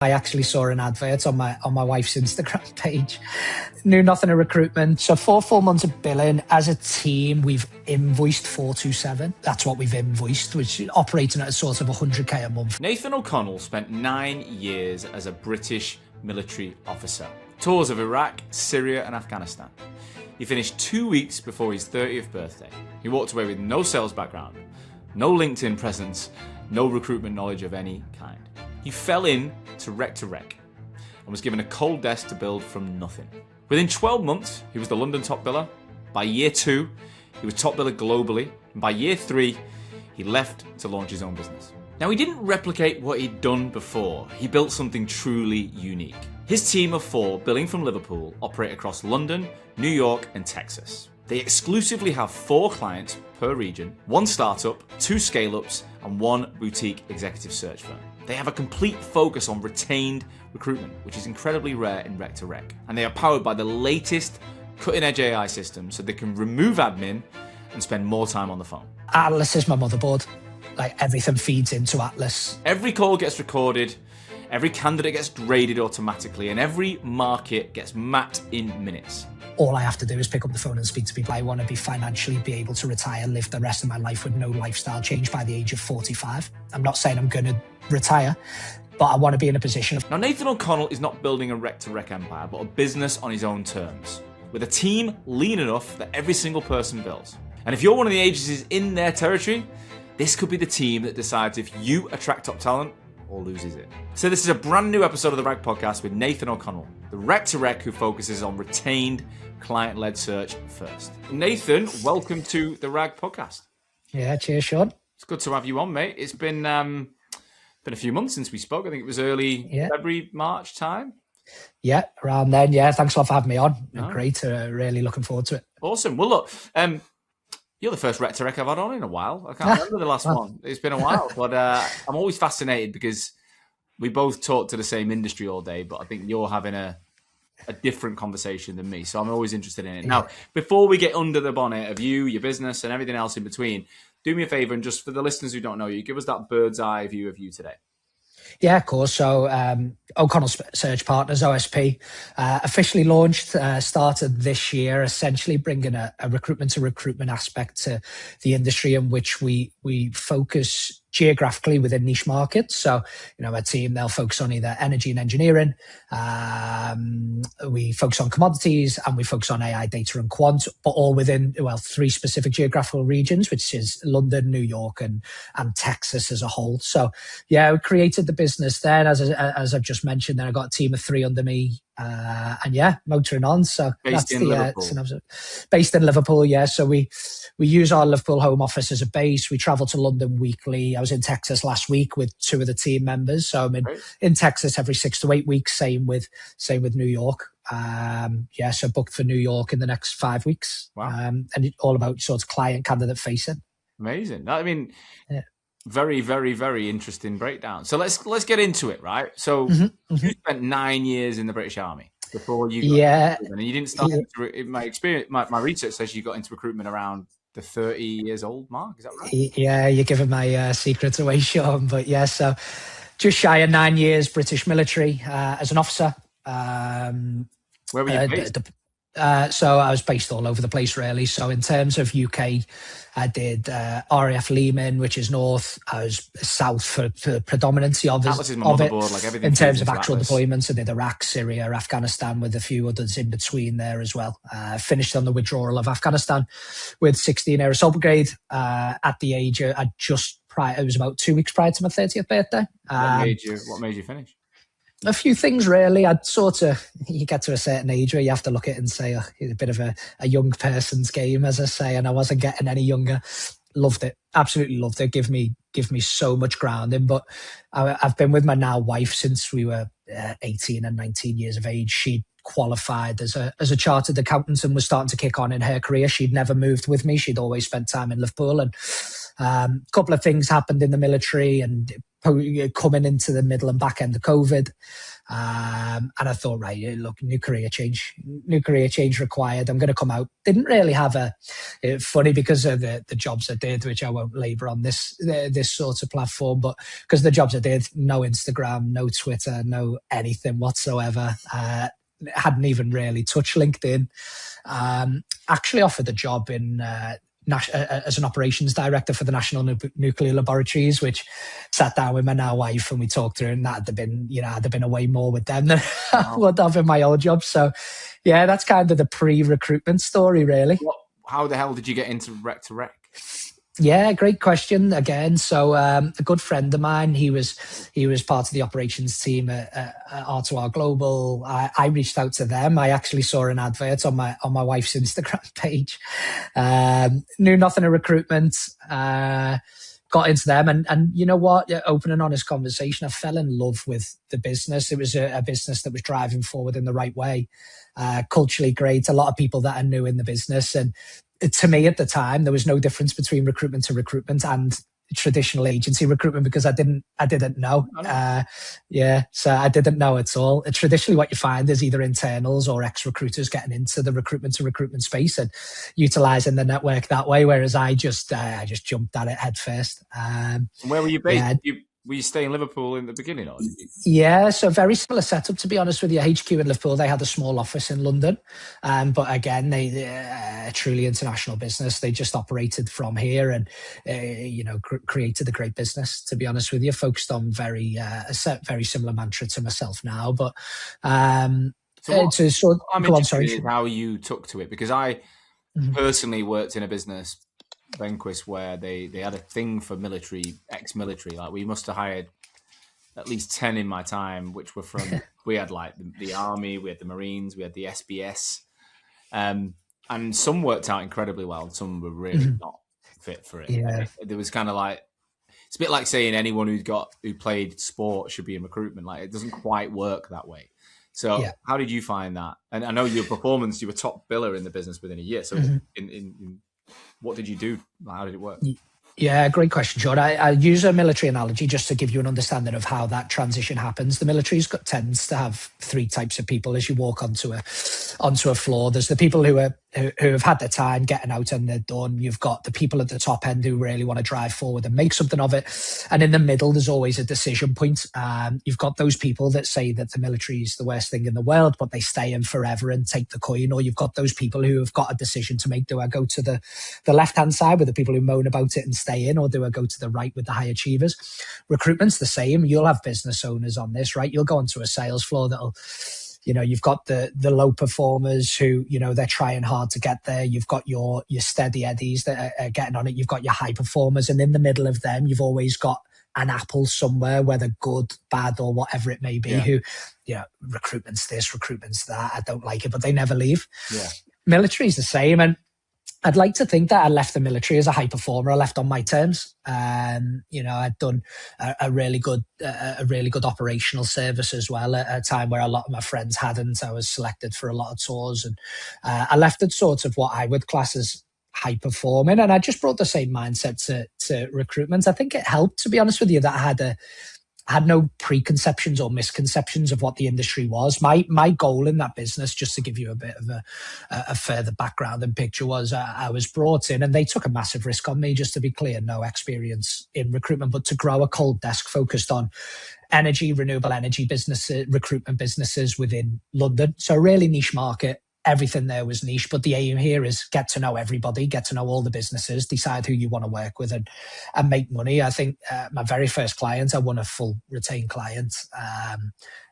I actually saw an advert on my wife's Instagram page. Knew nothing of recruitment. So 4 full months of billing. As a team, we've invoiced 427. That's what we've invoiced, which is operating at a sort of 100k a month. Nathan O'Connell spent 9 years as a British military officer. Tours of Iraq, Syria and Afghanistan. He finished 2 weeks before his 30th birthday. He walked away with no sales background, no LinkedIn presence, no recruitment knowledge of any kind. He fell in to rec and was given a cold desk to build from nothing. Within 12 months, he was the London top biller. By year 2, he was top biller globally. And by year 3, he left to launch his own business. Now, he didn't replicate what he'd done before. He built something truly unique. His team of 4, billing from Liverpool, operate across London, New York, and Texas. They exclusively have 4 clients per region, 1 startup, 2 scale-ups, and 1 boutique executive search firm. They have a complete focus on retained recruitment, which is incredibly rare in rec to rec. And they are powered by the latest cutting-edge AI systems, so they can remove admin and spend more time on the phone. Atlas is my motherboard. Like, everything feeds into Atlas. Every call gets recorded, every candidate gets graded automatically, and every market gets mapped in minutes. All I have to do is pick up the phone and speak to people. I want to be financially be able to retire, live the rest of my life with no lifestyle change by the age of 45. I'm not saying I'm going to retire, but I want to be in a position of... Now, Nathan O'Connell is not building a rec-to-rec empire, but a business on his own terms, with a team lean enough that every single person builds. And if you're one of the agencies in their territory, this could be the team that decides if you attract top talent or loses it. So this is a brand new episode of the Rag Podcast with Nathan O'Connell, the rec-to-rec who focuses on retained client-led search first. Nathan, welcome to the Rag Podcast. Yeah, cheers, Sean. It's good to have you on, mate. It's been a few months since we spoke. I think it was early February, March time. Yeah, around then. Yeah, thanks a lot for having me on. Great. Really looking forward to it. Awesome. Well, look, you're the first rec-to-rec I've had on in a while. I can't remember the last one. It's been a while, but I'm always fascinated because we both talk to the same industry all day, but I think you're having a different conversation than me. So I'm always interested in it. Now, before we get under the bonnet of you, your business, and everything else in between, do me a favor, and just for the listeners who don't know you, give us that bird's eye view of you today. Yeah, of course. So O'Connell Search Partners, OSP, officially launched, started this year, essentially bringing a recruitment to recruitment aspect to the industry in which we focus geographically within niche markets. So, our team, they'll focus on either energy and engineering. We focus on commodities and we focus on AI, data and quant, but all within, 3 specific geographical regions, which is London, New York and Texas as a whole. So yeah, we created the business then, as I've just mentioned, then I got a team of 3 under me. And yeah, motoring on. So based in Liverpool. Based in Liverpool, yeah. So we use our Liverpool home office as a base. We travel to London weekly. I was in Texas last week with 2 of the team members. So I'm in Texas every 6 to 8 weeks. Same with New York. So booked for New York in the next 5 weeks. Wow. And it's all about sort of client candidate facing. Amazing. I mean, very, very, very interesting breakdown. So let's get into it, right? So you spent 9 years in the British Army before you got into and you didn't start. My experience, my research says you got into recruitment around the 30 years old mark. Is that right? Yeah, you're giving my secrets away, Sean. But yeah, so just shy of 9 years British military as an officer. Where were you based? So I was based all over the place, really. So in terms of UK, I did RAF Lehman, which is north. I was south for predominancy of it. Like everything in terms of actual deployments, I did Iraq, Syria, Afghanistan, with a few others in between there as well. Finished on the withdrawal of Afghanistan with 16 Air Assault Brigade at the age of, it was about 2 weeks prior to my 30th birthday. What made you finish? A few things, really. You get to a certain age where you have to look at it and say, it's a bit of a young person's game, as I say, and I wasn't getting any younger. Loved it. Absolutely loved it. Give me so much grounding. But I've been with my now wife since we were 18 and 19 years of age. She qualified as a chartered accountant and was starting to kick on in her career. She'd never moved with me. She'd always spent time in Liverpool. And Couple of things happened in the military and coming into the middle and back end of COVID. And I thought, right, look, new career change required. I'm going to come out. Didn't really have funny because of the jobs I did, which I won't labor on this sort of platform, but because the jobs I did, no Instagram, no Twitter, no anything whatsoever. Hadn't even really touched LinkedIn. Actually offered a job in as an operations director for the National Nuclear Laboratories, which sat down with my now wife and we talked through, and that'd have been, I'd have been away more with them than I would have in my old job. So yeah, that's kind of the pre-recruitment story, really. How the hell did you get into Rec to Rec? Yeah, great question again. So a good friend of mine, he was part of the operations team at R2R Global. I reached out to them. I actually saw an advert on my wife's Instagram page. Knew nothing of recruitment. Got into them, and you know what? Open and honest conversation. I fell in love with the business. It was a business that was driving forward in the right way. Culturally great. A lot of people that I knew in the business, and to me at the time, there was no difference between recruitment to recruitment and traditional agency recruitment because I didn't know. So I didn't know at all. Traditionally, what you find is either internals or ex-recruiters getting into the recruitment to recruitment space and utilizing the network that way. Whereas I just jumped at it head first. Where were you based? Were you staying in Liverpool in the beginning? Or? Yeah, so very similar setup, to be honest with you. HQ in Liverpool, they had a small office in London. But again, they a truly international business. They just operated from here and, created a great business, to be honest with you. Focused on very similar mantra to myself now. But I'm interested in how you took to it, because I personally worked in a business, Benquist, where they had a thing for ex-military. Like, we must have hired at least 10 in my time, which were from, we had like the Army, we had the Marines, we had the SBS. And some worked out incredibly well, and some were really not fit for it. Yeah. There was kind of like, it's a bit like saying anyone who played sport should be in recruitment. Like, it doesn't quite work that way. So how did you find that? And I know your performance, you were top biller in the business within a year. So in what did you do? How did it work? Yeah, great question, Sean. I use a military analogy just to give you an understanding of how that transition happens. The military tends to have three types of people as you walk onto a floor. There's the people who have had their time getting out and they're done. You've got the people at the top end who really want to drive forward and make something of it. And in the middle, there's always a decision point. You've got those people that say that the military is the worst thing in the world, but they stay in forever and take the coin. Or you've got those people who have got a decision to make. Do I go to the left-hand side with the people who moan about it and stay in, or do I go to the right with the high achievers? Recruitment's the same. You'll have business owners on this, right? You'll go onto a sales floor that'll, you've got the low performers who, they're trying hard to get there. You've got your steady eddies that are getting on it. You've got your high performers. And in the middle of them, you've always got an apple somewhere, whether good, bad, or whatever it may be, who, recruitment's this, recruitment's that. I don't like it, but they never leave. Yeah. Military's the same. And I'd like to think that I left the military as a high performer. I left on my terms. I'd done a really good operational service as well at a time where a lot of my friends hadn't. I was selected for a lot of tours, and I left at sort of what I would class as high performing. And I just brought the same mindset to recruitment. I think it helped, to be honest with you, that I had no preconceptions or misconceptions of what the industry was. My goal in that business, just to give you a bit of a further background and picture, was I was brought in, and they took a massive risk on me, just to be clear, no experience in recruitment, but to grow a cold desk focused on energy, renewable energy businesses, recruitment businesses within London. So a really niche market. Everything there was niche, but the aim here is get to know everybody, get to know all the businesses, decide who you want to work with, and make money. I think my very first client, I won a full retained client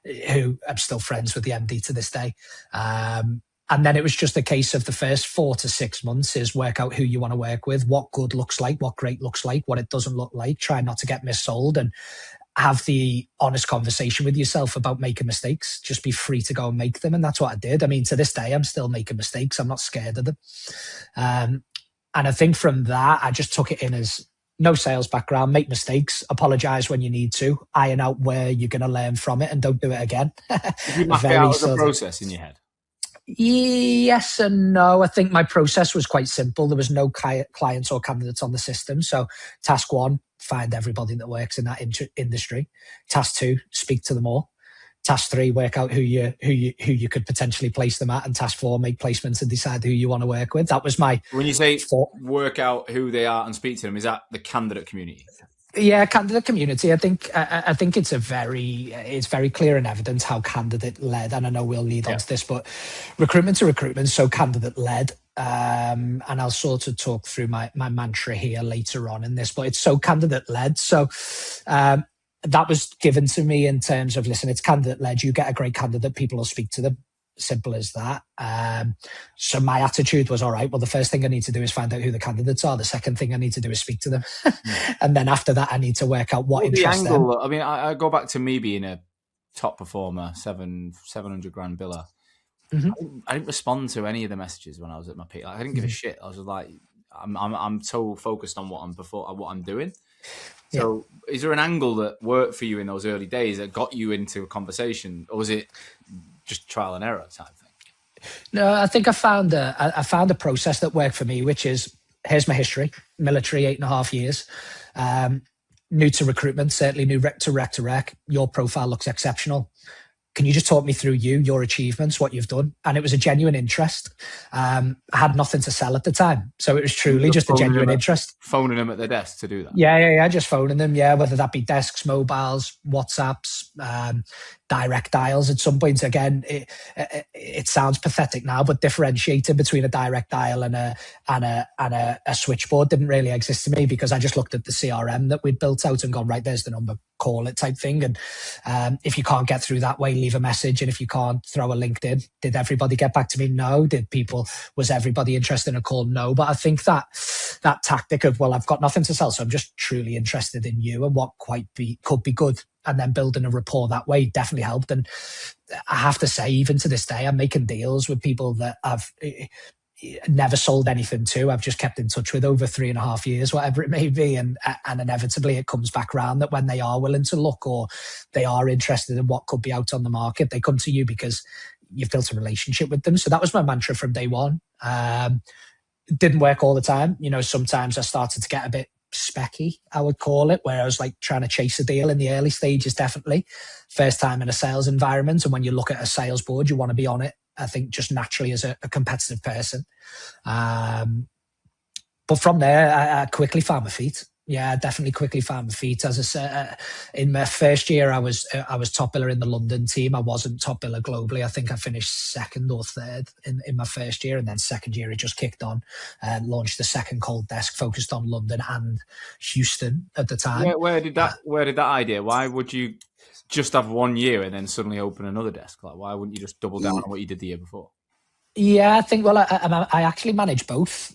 who I'm still friends with the MD to this day. And then it was just a case of the first 4 to 6 months is work out who you want to work with, what good looks like, what great looks like, what it doesn't look like, try not to get missold, and have the honest conversation with yourself about making mistakes. Just be free to go and make them. And that's what I did. I mean, to this day, I'm still making mistakes. I'm not scared of them. And I think from that, I just took it in as no sales background, make mistakes, apologize when you need to, iron out where you're going to learn from it, and don't do it again. Did you map it out as a process in your head? Yes and no. I think my process was quite simple. There was no clients or candidates on the system. So task one, find everybody that works in that industry. Task two, speak to them all. Task three, work out who you could potentially place them at. And task four, make placements and decide who you want to work with. That was my When you say work out who they are and speak to them, is that the candidate community? Yeah, candidate community. I think it's very clear and evident how candidate led, and I know we'll lead on to this, but recruitment to recruitment, so candidate led. And I'll sort of talk through my mantra here later on in this, but it's so candidate led. So that was given to me in terms of, listen, it's candidate led. You get a great candidate, people will speak to them. Simple as that. So my attitude was, all right, well, the first thing I need to do is find out who the candidates are. The second thing I need to do is speak to them. And then after that, I need to work out what interests them. I mean, I go back to me being a top performer, 700 grand biller. Mm-hmm. I didn't respond to any of the messages when I was at my peak. I didn't give a shit. I was like, I'm so focused on what I'm doing. So is there an angle that worked for you in those early days that got you into a conversation, or was it just trial and error type thing? No, I think I found a process that worked for me, which is, here's my history: military, 8.5 years, new to recruitment, certainly new to rec. Your profile looks exceptional. Can you just talk me through your achievements, what you've done? And it was a genuine interest. I had nothing to sell at the time. So it was truly just a genuine interest. Phoning them at their desk to do that? Yeah. Just phoning them. Yeah. Whether that be desks, mobiles, WhatsApps, direct dials. At some point, again, it sounds pathetic now, but differentiating between a direct dial and a switchboard didn't really exist to me, because I just looked at the CRM that we'd built out and gone, right, there's the number, call it type thing. And if you can't get through that way, leave a message. And if you can't, throw a LinkedIn. Did everybody get back to me? No. Was everybody interested in a call? No. But I think that tactic of, well, I've got nothing to sell, so I'm just truly interested in you and what could be good, and then building a rapport that way definitely helped. And I have to say, even to this day, I'm making deals with people that I've never sold anything to. I've just kept in touch with over 3.5 years, whatever it may be. And inevitably it comes back around that when they are willing to look, or they are interested in what could be out on the market, they come to you because you've built a relationship with them. So that was my mantra from day one. It didn't work all the time. Sometimes I started to get a bit specky, I would call it, where I was like trying to chase a deal in the early stages, definitely. First time in a sales environment. And when you look at a sales board, you want to be on it, I think, just naturally as a competitive person. But from there, I quickly found my feet. Yeah, definitely quickly found my feet. As I said, in my first year, I was top biller in the London team. I wasn't top biller globally. I think I finished second or third in my first year. And then second year, it just kicked on and launched the second cold desk focused on London and Houston at the time. Where did that idea? Why would you just have 1 year and then suddenly open another desk? Like, why wouldn't you just double down on what you did the year before? Yeah, I think, well, I actually manage both.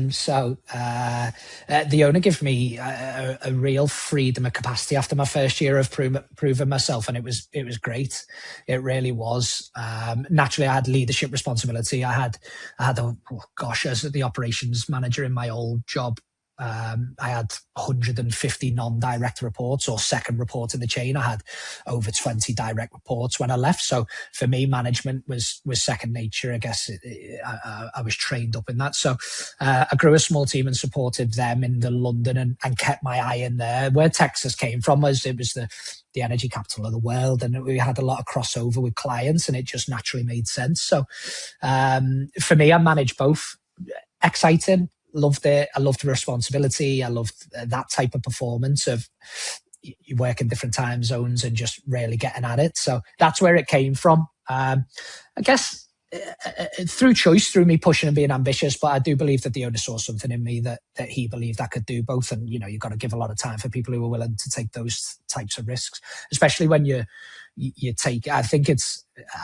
So the owner gave me a real freedom of capacity after my first year of proving myself. And it was great. It really was. Naturally, I had leadership responsibility. I had as the operations manager in my old job, I had 150 non-direct reports, or second report in the chain. I had over 20 direct reports when I left. So for me, management was second nature. I guess I was trained up in that. So I grew a small team and supported them in the London and kept my eye in there. Where Texas came from was the energy capital of the world, and we had a lot of crossover with clients, and it just naturally made sense. So for me, I managed both. Exciting. Loved it. I loved the responsibility. I loved that type of performance of you work in different time zones and just really getting at it. So that's where it came from. I guess through choice, through me pushing and being ambitious, but I do believe that the owner saw something in me that he believed I could do both. And, you've got to give a lot of time for people who are willing to take those types of risks, especially when you take, I think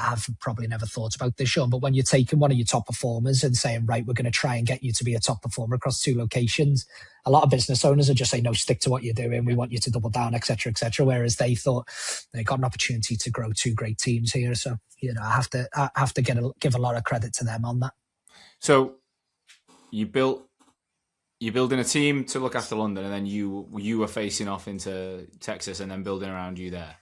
I've probably never thought about this, Sean, but when you're taking one of your top performers and saying, right, we're going to try and get you to be a top performer across 2 locations, a lot of business owners are just saying, no, stick to what you're doing. We want you to double down, et cetera, et cetera. Whereas they thought they got an opportunity to grow 2 great teams here. So, I have to give a lot of credit to them on that. So you're building a team to look after London, and then you were facing off into Texas and then building around you there.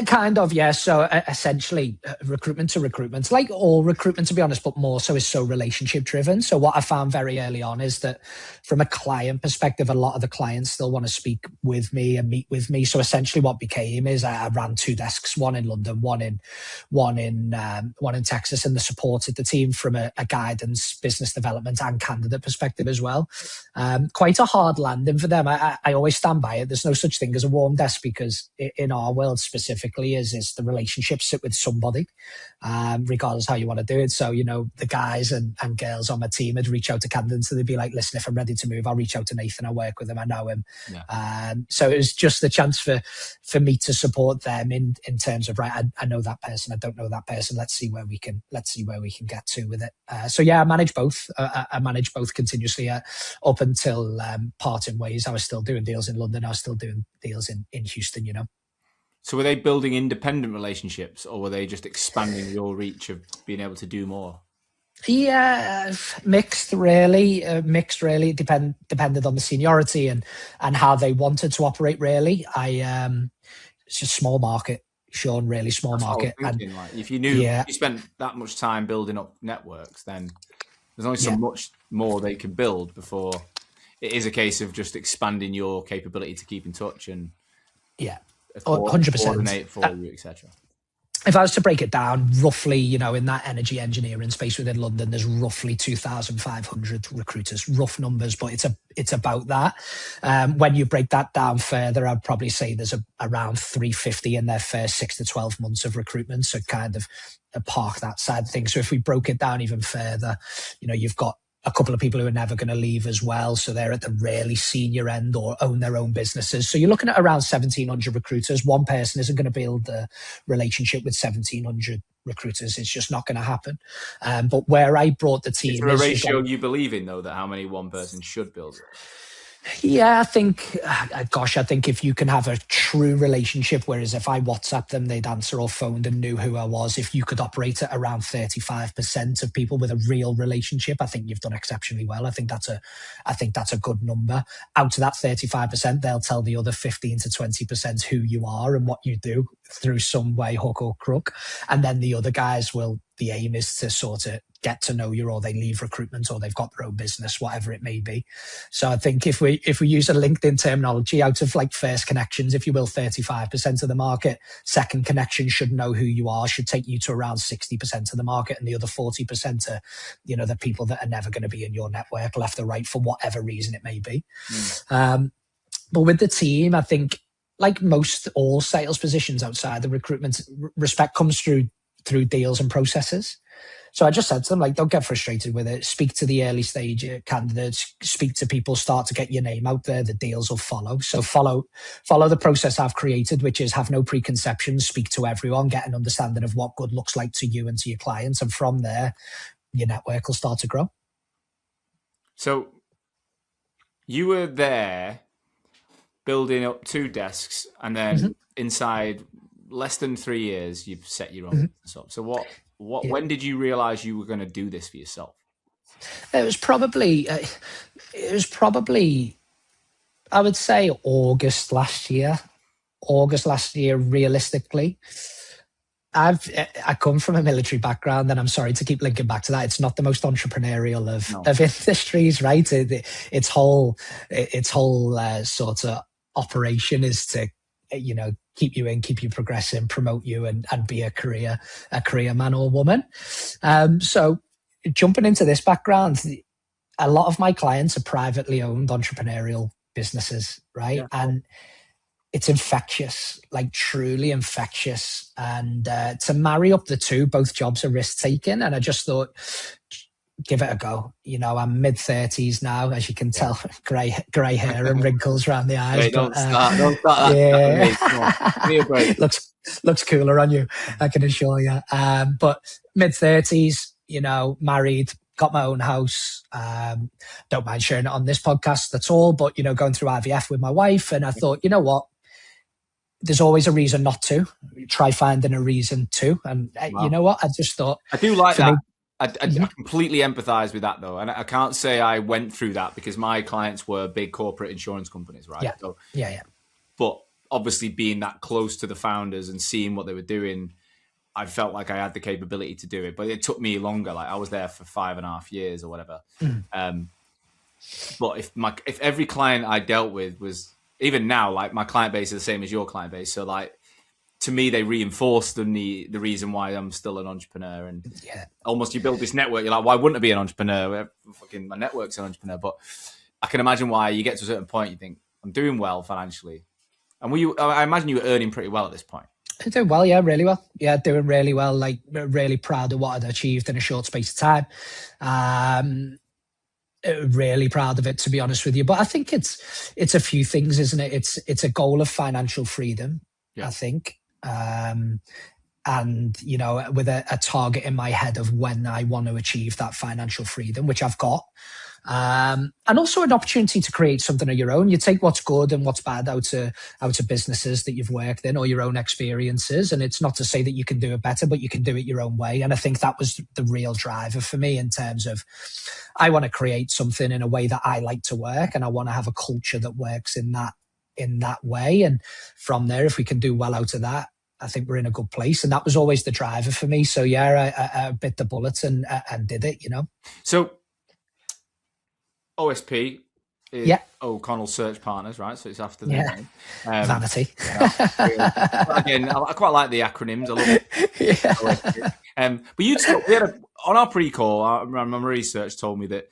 Kind of, yeah. So essentially, recruitment to recruitment, like all recruitment, to be honest, but more so is so relationship driven. So what I found very early on is that from a client perspective, a lot of the clients still want to speak with me and meet with me. So essentially, what became is I ran two desks, one in London, one in Texas, and the supported the team from a guidance, business development, and candidate perspective as well. Quite a hard landing for them. I always stand by it. There's no such thing as a warm desk, because in our world specifically is the relationship sit with somebody, regardless how you want to do it. So, the guys and girls on my team would reach out to candidates and they'd be like, listen, if I'm ready to move, I'll reach out to Nathan. I work with him. I know him. Yeah. So it was just the chance for me to support them in terms of, right, I know that person. I don't know that person. Let's see where we can get to with it. So yeah, I manage both. I manage both continuously up until parting ways. I was still doing deals in London. I was still doing deals in Houston, So were they building independent relationships, or were they just expanding your reach of being able to do more? Yeah, mixed really. Depended on the seniority and how they wanted to operate. Really, it's a small market, Sean. Really small market. And like, if you knew you spent that much time building up networks, then there's only so much more they can build before it is a case of just expanding your capability to keep in touch and 100% coordinate for you, etc. If I was to break it down, roughly, in that energy engineering space within London, there's roughly 2,500 recruiters, rough numbers, but it's about that. When you break that down further, I'd probably say there's around 350 in their first 6 to 12 months of recruitment. So kind of park that side of things. So if we broke it down even further, you've got a couple of people who are never going to leave as well. So they're at the really senior end or own their own businesses. So you're looking at around 1,700 recruiters. One person isn't going to build a relationship with 1,700 recruiters. It's just not going to happen. But where I brought the team... Is there a ratio you believe in, though, that how many one person should build it? Yeah, I think if you can have a true relationship, whereas if I WhatsApp them, they'd answer or phoned and knew who I was. If you could operate at around 35% of people with a real relationship, I think you've done exceptionally well. I think that's a good number. Out of that 35%, they'll tell the other 15 to 20% who you are and what you do through some way, hook or crook. And then the other guys the aim is to sort of get to know you, or they leave recruitment, or they've got their own business, whatever it may be. So I think if we use a LinkedIn terminology, out of like first connections, if you will, 35% of the market, second connection should know who you are, should take you to around 60% of the market, and the other 40% are, the people that are never going to be in your network, left or right, for whatever reason it may be. But with the team, I think, like all sales positions outside the recruitment, respect comes through deals and processes. So I just said to them, like, don't get frustrated with it. Speak to the early stage candidates, speak to people, start to get your name out there. The deals will follow. So follow the process I've created, which is have no preconceptions, speak to everyone, get an understanding of what good looks like to you and to your clients. And from there, your network will start to grow. So you were there building up 2 desks, and then inside less than 3 years, you've set your own business up. So when did you realize you were going to do this for yourself? It was probably, I would say August last year, realistically. I come from a military background, and I'm sorry to keep linking back to that. It's not the most entrepreneurial of industries, right? Its whole sort of operation is to, keep you in, keep you progressing, promote you, and be a career man or woman. So jumping into this background, a lot of my clients are privately owned entrepreneurial businesses, right? Yeah. And it's infectious, like truly infectious. And to marry up the two, both jobs are risk taking. And I just thought, give it a go. I'm mid-30s now, as you can tell, grey hair and wrinkles around the eyes. Wait, don't start that. Yeah. looks cooler on you, I can assure you. But mid-30s, married, got my own house. Don't mind sharing it on this podcast at all, but, going through IVF with my wife. And I thought, you know what? There's always a reason not to. Try finding a reason to. And you know what? I just thought... I do like that. I completely empathize with that, though. And I can't say I went through that because my clients were big corporate insurance companies, right? Yeah. So, yeah. But obviously being that close to the founders and seeing what they were doing, I felt like I had the capability to do it, but it took me longer. Like I was there for 5.5 years or whatever. But if every client I dealt with was, even now, like my client base is the same as your client base. So like, to me, they reinforced the reason why I'm still an entrepreneur. And almost you build this network. You're like, why wouldn't I be an entrepreneur? Fucking my network's an entrepreneur. But I can imagine why you get to a certain point, you think, I'm doing well financially. And I imagine you were earning pretty well at this point. Doing well, yeah, really well. Yeah, doing really well. Like, really proud of what I'd achieved in a short space of time. Really proud of it, to be honest with you. But I think it's a few things, isn't it? It's a goal of financial freedom, I think. And, you know, with a target in my head of when I want to achieve that financial freedom, which I've got. And also an opportunity to create something of your own. You take what's good and what's bad out of businesses that you've worked in or your own experiences. And it's not to say that you can do it better, but you can do it your own way. And I think that was the real driver for me, in terms of, I want to create something in a way that I like to work, and I want to have a culture that works in that way. And from there, if we can do well out of that, I think we're in a good place. And that was always the driver for me. So yeah, I bit the bullet and did it, you know. So OSP is O'Connell Search Partners, right? So it's after the name. Vanity. Again, I quite like the acronyms. I love it. But on our pre-call, my research told me that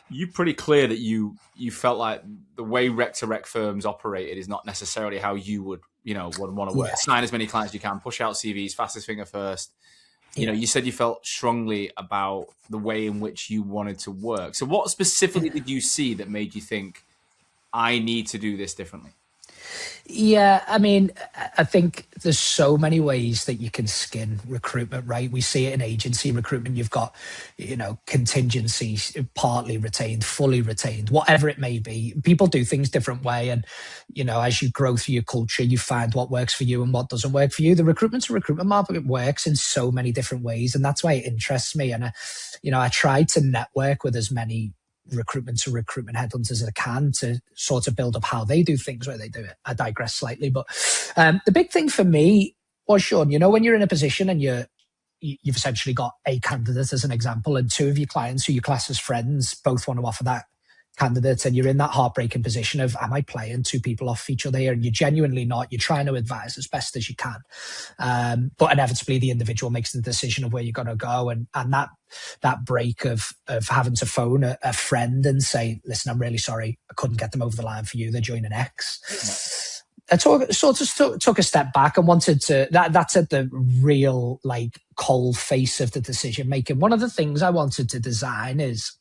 you're pretty clear that you felt like the way rec-to-rec firms operated is not necessarily how you would want to work. Sign as many clients as you can, push out CVs, fastest finger first. You know, you said you felt strongly about the way in which you wanted to work. So what specifically did you see that made you think, I need to do this differently? Yeah, I mean, I think there's so many ways that you can skin recruitment, right? We see it in agency recruitment. You've got, you know, contingencies, partly retained, fully retained, whatever it may be. People do things different way. And, you know, as you grow through your culture, you find what works for you and what doesn't work for you. The recruitment to recruitment market works in so many different ways. And that's why it interests me. And, I try to network with as many recruitment to recruitment headhunters as I can to sort of build up how they do things, where they do it. I digress slightly, but the big thing for me was, Sean, you know, when you're in a position and you've essentially got a candidate as an example, and two of your clients who you class as friends both want to offer that candidate, and you're in that heartbreaking position of, am I playing two people off each other here? And you're genuinely not. You're trying to advise as best as you can, but inevitably the individual makes the decision of where you're going to go, and that break of having to phone a friend and say, listen, I'm really sorry, I couldn't get them over the line for you, they're joining X. I took a step back and wanted to, that's at the real, like, cold face of the decision making. One of the things I wanted to design is,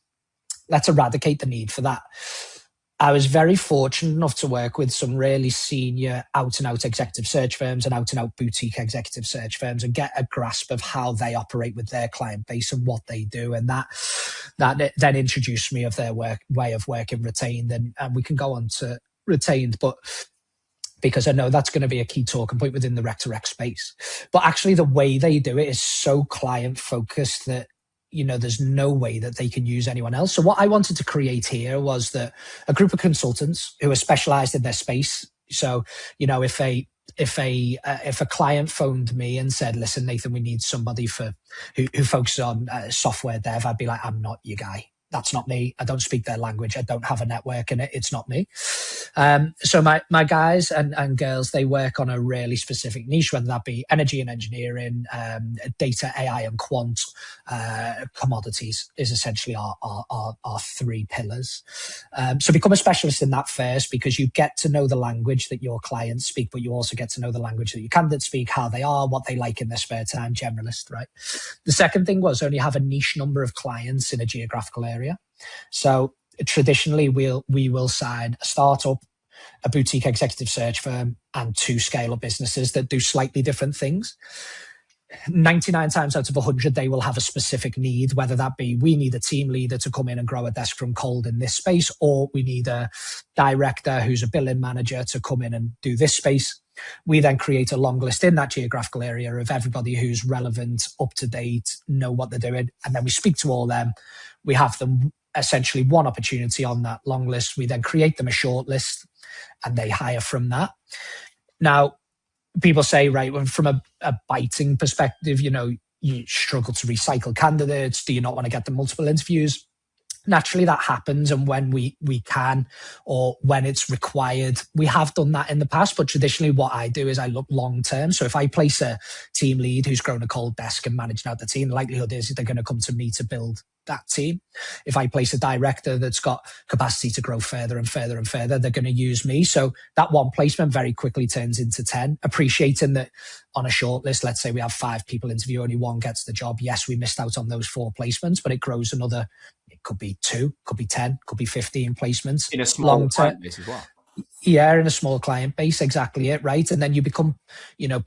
let's eradicate the need for that. I was very fortunate enough to work with some really senior out-and-out executive search firms and out-and-out boutique executive search firms, and get a grasp of how they operate with their client base and what they do. And that then introduced me of their way of working retained, and we can go on to retained, but because I know that's going to be a key talking point within the rec-to-rec space. But actually the way they do it is so client-focused that, you know, there's no way that they can use anyone else. So what I wanted to create here was that a group of consultants who are specialized in their space. So, you know, if a client phoned me and said, listen, Nathan, we need somebody who focuses on software dev, I'd be like, I'm not your guy. That's not me. I don't speak their language. I don't have a network in it. It's not me. So my guys and girls, they work on a really specific niche, whether that be energy and engineering, data, AI, and quant. Commodities is essentially our three pillars. So become a specialist in that first, because you get to know the language that your clients speak, but you also get to know the language that your candidates speak, how they are, what they like in their spare time, generalist, right? The second thing was only have a niche number of clients in a geographical area. So traditionally, we will sign a startup, a boutique executive search firm, and two scale-up businesses that do slightly different things. 99 times out of 100, they will have a specific need, whether that be, we need a team leader to come in and grow a desk from cold in this space, or we need a director who's a billing manager to come in and do this space. We then create a long list in that geographical area of everybody who's relevant, up to date, know what they're doing. And then we speak to all them. We have them essentially one opportunity on that long list. We then create them a short list and they hire from that. Now, people say, right, well, from a biting perspective, you struggle to recycle candidates. Do you not want to get them multiple interviews? Naturally, that happens, and when we can, or when it's required, we have done that in the past. But traditionally, what I do is I look long term. So if I place a team lead who's grown a cold desk and managing out the team, the likelihood is they're going to come to me to build that team. If I place a director that's got capacity to grow further and further and further, they're going to use me. So that one placement very quickly turns into 10, appreciating that on a short list, let's say we have 5 people interview, only 1 gets the job. Yes, we missed out on those 4 placements, but it grows another. It could be 2, could be 10, could be 15 placements. In a small client base as well. Yeah, in a small client base, exactly it, right? And then you become,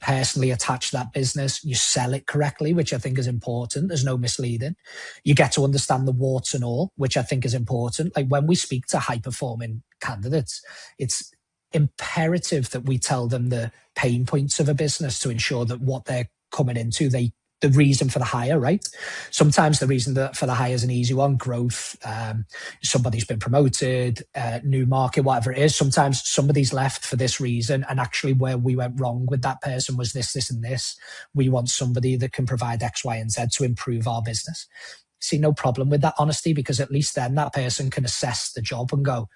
personally attached to that business. You sell it correctly, which I think is important. There's no misleading. You get to understand the warts and all, which I think is important. Like when we speak to high-performing candidates, it's imperative that we tell them the pain points of a business to ensure that what they're coming into, the reason for the hire, right? Sometimes the reason for the hire is an easy one, growth, somebody's been promoted, new market, whatever it is. Sometimes somebody's left for this reason, and actually where we went wrong with that person was this, this, and this. We want somebody that can provide X, Y, and Z to improve our business. See, no problem with that honesty, because at least then that person can assess the job and go,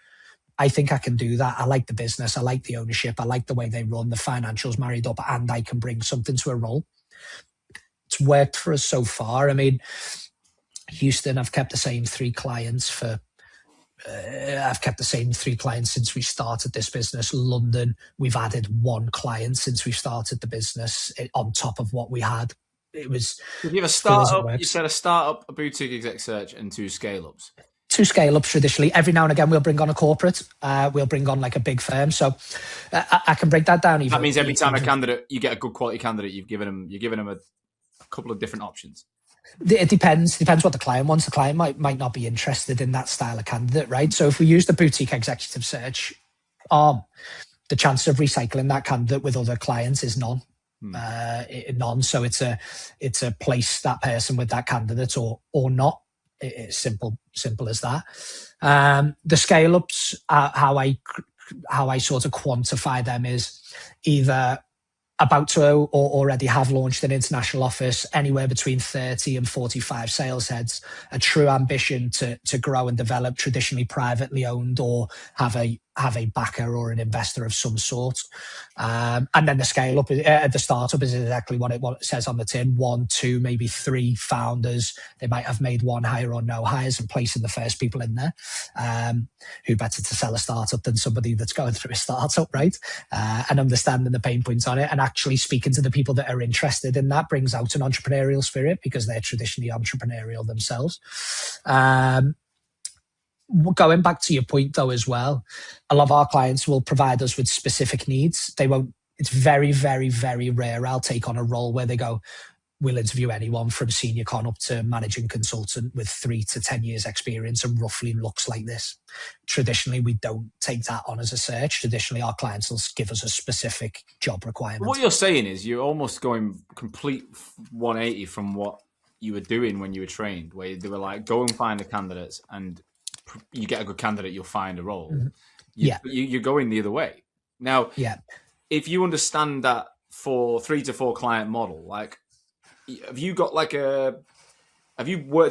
I think I can do that. I like the business. I like the ownership. I like the way they run, the financials married up, and I can bring something to a role. It's worked for us so far. I mean, Houston, I've kept the same 3 clients since we started this business. London, we've added 1 client since we started the business on top of what we had. It was. If you have a startup, you said a startup, a boutique exec search, and 2 scale-ups. 2 scale-ups traditionally. Every now and again, we'll bring on a corporate. We'll bring on like a big firm. So I can break that down. That means every time a candidate, you get a good quality candidate, you're giving them a couple of different options. It depends what the client wants. The client might not be interested in that style of candidate, right? So if we use the boutique executive search, the chance of recycling that candidate with other clients is none. None. So it's a place that person with that candidate or not. It's simple as that. The scale ups, how I sort of quantify them is either about to or already have launched an international office, anywhere between 30 and 45 sales heads, a true ambition to grow and develop, traditionally privately owned, or have a backer or an investor of some sort. And then the scale up, the startup is exactly what it says on the tin. 1, 2, maybe 3 founders. They might have made 1 hire or no hires and placing the first people in there. Who better to sell a startup than somebody that's going through a startup, right? And understanding the pain points on it, and actually speaking to the people that are interested in that brings out an entrepreneurial spirit, because they're traditionally entrepreneurial themselves. Going back to your point though as well, a lot of our clients will provide us with specific needs. They won't. It's very, very, very rare I'll take on a role where they go, we'll interview anyone from senior con up to managing consultant with 3 to 10 years experience and roughly looks like this. Traditionally, we don't take that on as a search. Traditionally, our clients will give us a specific job requirement. What you're saying is you're almost going complete 180 from what you were doing when you were trained, where they were like, go and find the candidates, and you get a good candidate, you'll find a role. Mm-hmm. You're going the other way. Now, if you understand that for 3 to 4 client model, like, have you worked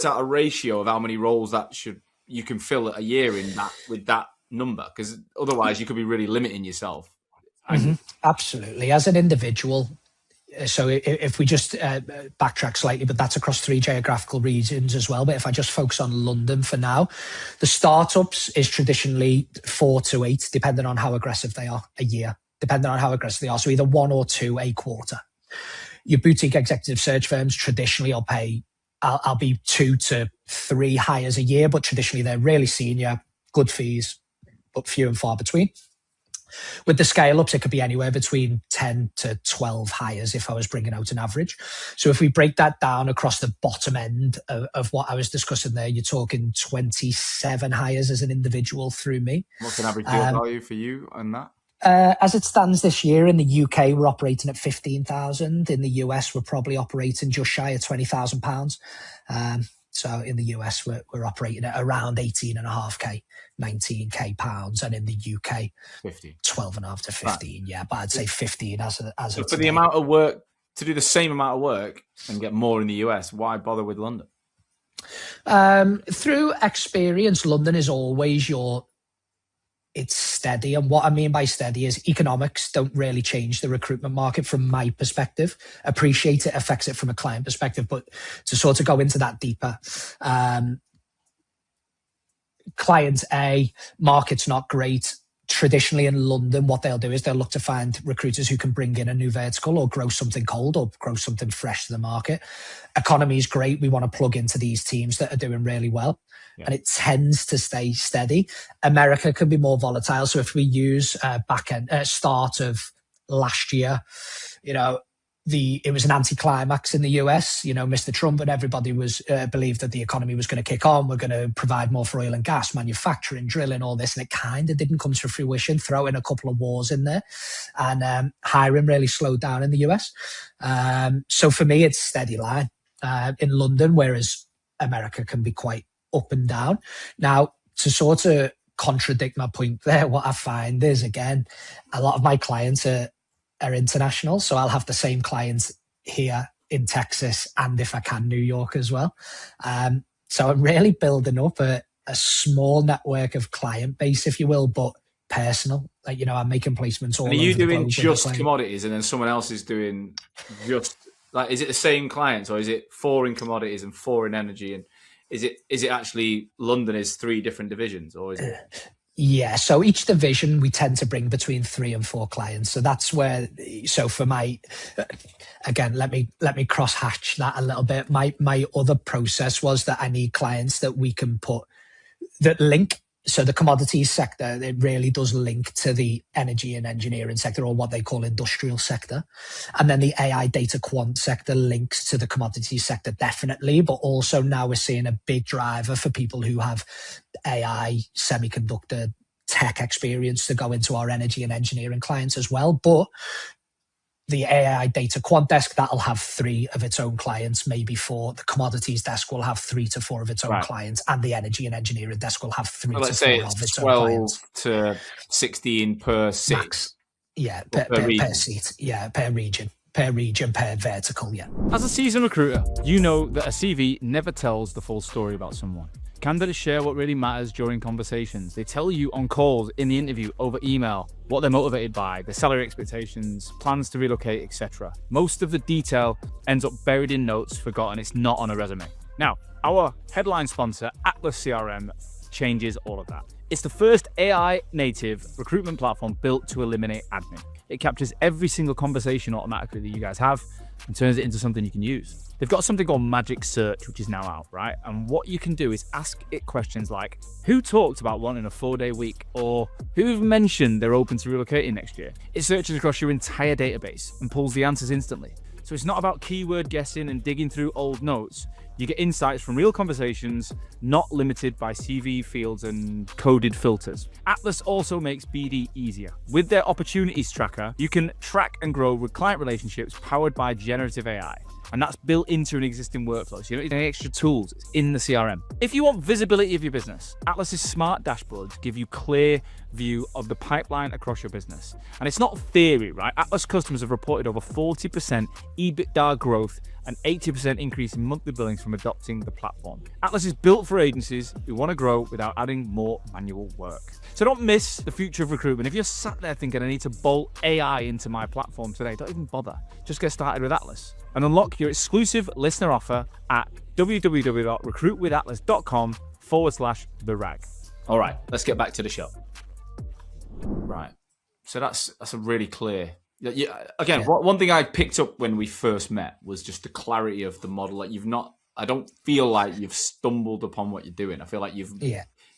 out a ratio of how many roles you can fill a year in that with that number? Because otherwise you could be really limiting yourself. Mm-hmm. Absolutely. As an individual, so if we just backtrack slightly, but that's across 3 geographical regions as well. But if I just focus on London for now, the startups is traditionally 4 to 8, depending on how aggressive they are, a year, depending on how aggressive they are. So either 1 or 2 a quarter. Your boutique executive search firms traditionally I'll be 2 to 3 hires a year, but traditionally they're really senior, good fees, but few and far between. With the scale-ups, it could be anywhere between 10 to 12 hires if I was bringing out an average. So if we break that down across the bottom end of what I was discussing there, you're talking 27 hires as an individual through me. What's an average deal value for you on that? As it stands this year, in the UK, we're operating at 15,000. In the US, we're probably operating just shy of £20,000. So in the US, we're operating at around 18.5k, 19k pounds, and in the UK, 50. 12.5 to 15. Right. Yeah, but I'd say 15 as of so for today. the amount of work, to do the same amount of work and get more in the US, why bother with London? Through experience, London is always it's steady. And what I mean by steady is economics don't really change the recruitment market from my perspective. Appreciate it affects it from a client perspective, but to sort of go into that deeper, client A, market's not great. Traditionally in London, what they'll do is they'll look to find recruiters who can bring in a new vertical or grow something cold or grow something fresh to the market. Economy is great. We want to plug into these teams that are doing really well. Yeah. And it tends to stay steady. America can be more volatile. So if we use start of last year, it was an anticlimax in the US, Mr. Trump and everybody was believed that the economy was going to kick on. We're going to provide more for oil and gas, manufacturing, drilling, all this. And it kind of didn't come to fruition, throw in a couple of wars in there. And hiring really slowed down in the US. So for me, it's steady line in London, whereas America can be quite up and down. Now, to sort of contradict my point there, what I find is, again, a lot of my clients are international. So I'll have the same clients here in Texas and if I can, New York as well. So I'm really building up a small network of client base, if you will, but personal. I'm making placements all over the globe. Are you doing just commodities and then someone else is doing just, is it the same clients or is it 4 in commodities and 4 in energy? And is it actually London is 3 different divisions or is it? Yeah, so each division we tend to bring between 3 and 4 clients. So that's where. So for my, again, let me cross hatch that a little bit. My other process was that I need clients that we can put that link. So the commodities sector, it really does link to the energy and engineering sector, or what they call industrial sector. And then the AI data quant sector links to the commodities sector, definitely. But also now we're seeing a big driver for people who have AI, semiconductor, tech experience to go into our energy and engineering clients as well. But the AI data quant desk, that'll have 3 of its own clients, maybe 4. The commodities desk will have 3 to 4 of its own clients, and the energy and engineering desk will have 3 to 4 of its own clients. 12 to 16 per seat. Max. Yeah, per seat. Yeah, per region, per vertical, yeah. As a seasoned recruiter, you know that a CV never tells the full story about someone. Candidates share what really matters during conversations. They tell you on calls, in the interview, over email, what they're motivated by, their salary expectations, plans to relocate, etc. Most of the detail ends up buried in notes, forgotten. It's not on a resume. Now, our headline sponsor, Atlas CRM, changes all of that. It's the first AI-native recruitment platform built to eliminate admin. It captures every single conversation automatically that you guys have and turns it into something you can use. They've got something called Magic Search, which is now out, right? And what you can do is ask it questions like, who talked about wanting a 4-day week? Or who've mentioned they're open to relocating next year? It searches across your entire database and pulls the answers instantly. So it's not about keyword guessing and digging through old notes. You get insights from real conversations, not limited by CV fields and coded filters. Atlas also makes BD easier. With their opportunities tracker, you can track and grow with client relationships powered by generative AI. And that's built into an existing workflow. So you don't need any extra tools. It's in the CRM. If you want visibility of your business, Atlas's smart dashboards give you clear view of the pipeline across your business. And it's not theory, right? Atlas customers have reported over 40% EBITDA growth and 80% increase in monthly billings from adopting the platform. Atlas is built for agencies who want to grow without adding more manual work. So don't miss the future of recruitment. If you're sat there thinking, I need to bolt AI into my platform today, don't even bother. Just get started with Atlas and unlock your exclusive listener offer at www.recruitwithatlas.com/therag. All right, let's get back to the show. Right. So that's a really clear. Yeah. Again, one thing I picked up when we first met was just the clarity of the model. Like I don't feel like you've stumbled upon what you're doing. I feel like you've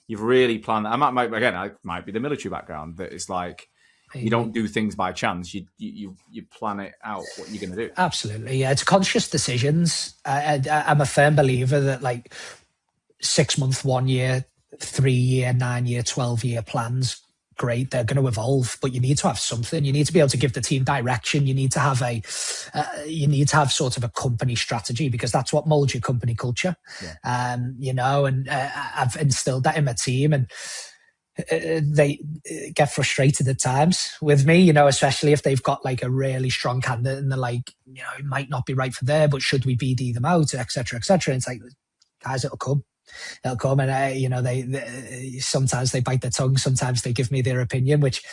really planned that. I might be the military background, that it's like you don't do things by chance. You plan it out what you're going to do. Absolutely, yeah. It's conscious decisions. I'm a firm believer that 6 month, 1 year, 3 year, 9 year, 12 year plans great, they're going to evolve, but you need to have something. You need to be able to give the team direction. You need to have sort of a company strategy, because that's what molds your company culture. And I've instilled that in my team, and they get frustrated at times with me, especially if they've got like a really strong candidate and they're like, it might not be right for there, but should we BD them out, etc., etc. And it's like, guys, it'll come. And they sometimes they bite their tongue, sometimes they give me their opinion, which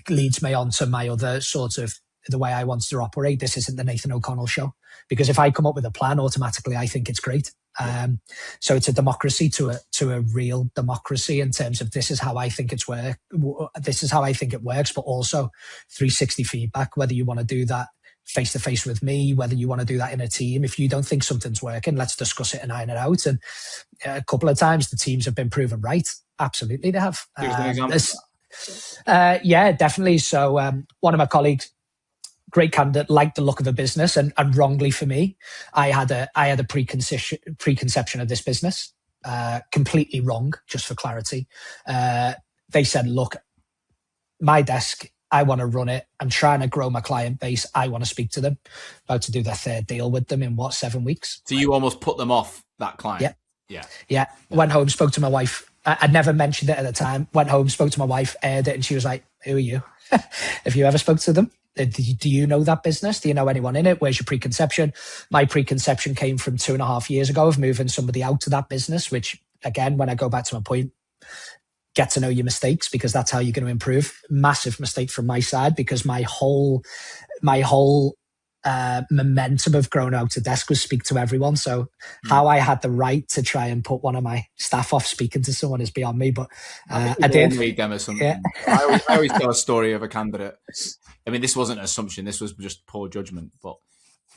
leads me on to my other sort of the way I want to operate. This isn't the Nathan O'Connell show, because if I come up with a plan, automatically I think it's great. So it's a democracy to a real democracy in terms of this is how I think it's this is how I think it works, but also 360 feedback, whether you want to do that face to face with me, whether you want to do that in a team. If you don't think something's working, let's discuss it and iron it out. And a couple of times the teams have been proven right. Absolutely, they have. Give us an example. Yeah, definitely. So one of my colleagues, great candidate, liked the look of a business, and wrongly for me, I had a preconception of this business, completely wrong. Just for clarity, they said, "Look, my desk, I want to run it. I'm trying to grow my client base. I want to speak to them." About to do their third deal with them in 7 weeks. So you almost put them off that client. Yeah. Went home, spoke to my wife. I'd never mentioned it at the time. Went home, spoke to my wife, aired it, and she was like, "Who are you? Have you ever spoke to them? Do you know that business? Do you know anyone in it? Where's your preconception?" My preconception came from 2.5 years ago of moving somebody out to that business, which, again, when I go back to my point, get to know your mistakes, because that's how you're going to improve. Massive mistake from my side, because my whole momentum of growing out a desk was speak to everyone. So how I had the right to try and put one of my staff off speaking to someone is beyond me, but I did. Read them or something. Yeah. I always tell a story of a candidate. I mean, this wasn't an assumption. This was just poor judgment. But,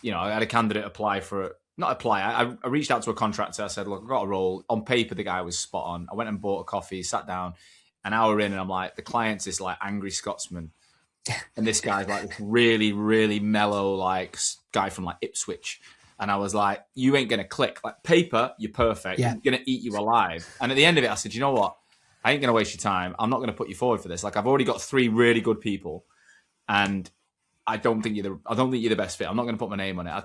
I had a candidate I reached out to a contractor. I said, "Look, I've got a role." On paper, the guy was spot on. I went and bought a coffee, sat down, an hour in, and I'm like, the client's this like angry Scotsman. And this guy's like this really, really mellow, like guy from like Ipswich. And I was like, you ain't going to click. Like, paper, you're perfect. Yeah. I'm going to eat you alive. And at the end of it, I said, you know what? I ain't going to waste your time. I'm not going to put you forward for this. Like, I've already got 3 really good people. And I don't think you're the best fit. I'm not going to put my name on it. I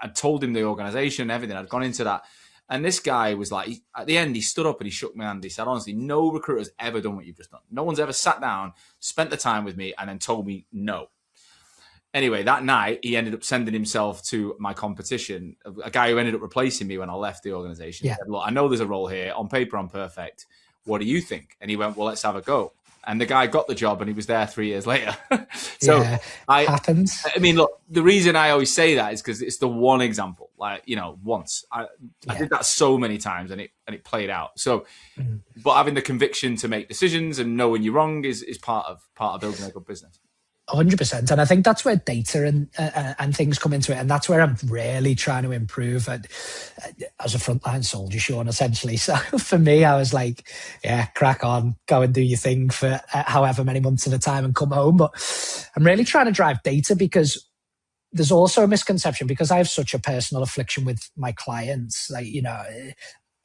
told him the organization, everything. I'd gone into that. And this guy was like, at the end, he stood up and he shook my hand. He said, honestly, no recruiter's ever done what you've just done. No one's ever sat down, spent the time with me, and then told me no. Anyway, that night, he ended up sending himself to my competition, a guy who ended up replacing me when I left the organization. Yeah. He said, look, I know there's a role here. On paper, I'm perfect. What do you think? And he went, well, let's have a go. And the guy got the job and he was there 3 years later. So happens. I mean, look, the reason I always say that is because it's the one example. Like, once I did that so many times and it played out. So, but having the conviction to make decisions and know when you're wrong is part of building a good business. 100%, and I think that's where data and things come into it, and that's where I'm really trying to improve as a frontline soldier, Sean, essentially. So for me, I was like, yeah, crack on, go and do your thing for however many months at a time and come home. But I'm really trying to drive data, because there's also a misconception, because I have such a personal affliction with my clients. Like,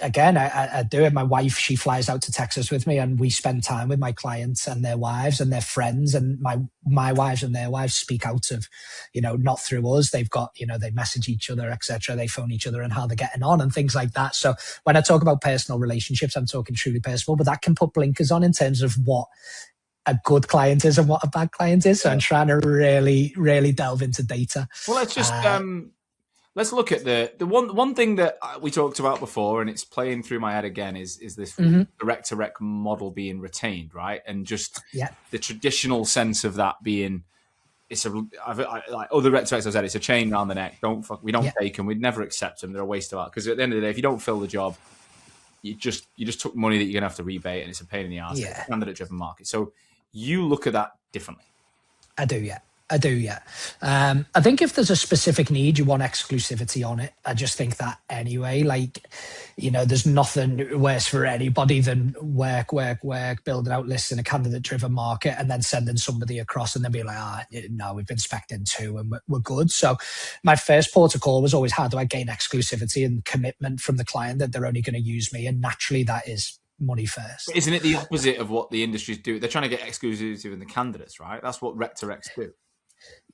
again, I do it. My wife, she flies out to Texas with me, and we spend time with my clients and their wives and their friends, and my wives and their wives speak out of, not through us. They've got, they message each other, etc. They phone each other and how they're getting on and things like that. So when I talk about personal relationships, I'm talking truly personal, but that can put blinkers on in terms of what a good client is and what a bad client is. So I'm trying to really, really delve into data. Well, let's just let's look at the one thing that we talked about before, and it's playing through my head again, is this direct-to-rec model being retained, right? And just the traditional sense of that being, like other direct-to-recs I've said, it's a chain around the neck. We don't take them. We'd never accept them. They're a waste of our, because at the end of the day, if you don't fill the job, you just took money that you're gonna have to rebate, and it's a pain in the ass. It's a candidate-driven market. So you look at that differently. I do, yeah. I think if there's a specific need, you want exclusivity on it. I just think that anyway, like, there's nothing worse for anybody than work, building out lists in a candidate-driven market and then sending somebody across and then be like, no, we've been spec'd in 2 and we're good. So my first port of call was always, how do I gain exclusivity and commitment from the client that they're only going to use me? And naturally that is money first. But isn't it the opposite of what the industries do? They're trying to get exclusivity in the candidates, right? That's what Rec to Recs do.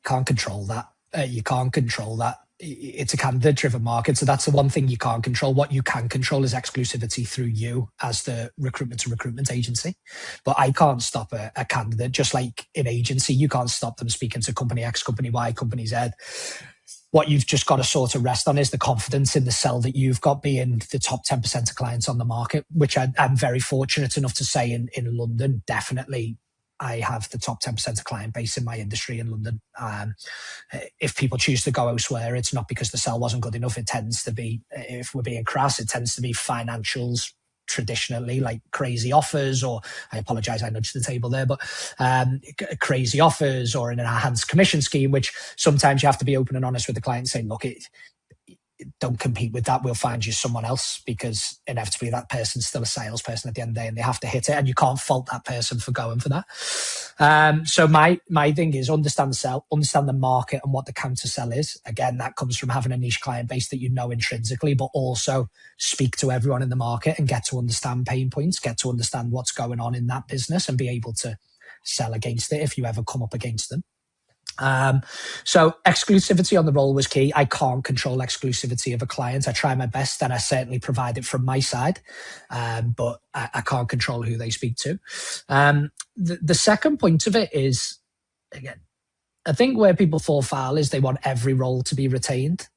Can't control that. You can't control that. It's a candidate-driven market, so that's the one thing you can't control. What you can control is exclusivity through you as the recruitment agency. But I can't stop a candidate, just like in agency, you can't stop them speaking to company X, company Y, company Z. What you've just got to sort of rest on is the confidence in the sell that you've got being the top 10% of clients on the market, which I'm very fortunate enough to say in London, definitely I have the top 10% of client base in my industry in London. If people choose to go elsewhere, it's not because the sell wasn't good enough. It tends to be, if we're being crass, it tends to be financials traditionally, like crazy offers, or I apologize, I nudged the table there, but crazy offers or an enhanced commission scheme, which sometimes you have to be open and honest with the client and say, look, don't compete with that. We'll find you someone else, because inevitably that person's still a salesperson at the end of the day and they have to hit it, and you can't fault that person for going for that. So my thing is understand the sell, understand the market and what the counter sell is. Again, that comes from having a niche client base that you know intrinsically, but also speak to everyone in the market and get to understand pain points, get to understand what's going on in that business and be able to sell against it if you ever come up against them. So exclusivity on the role was key. I can't control exclusivity of a client. I try my best and I certainly provide it from my side, but I can't control who they speak to. The second point of it is, again, I think where people fall foul is they want every role to be retained.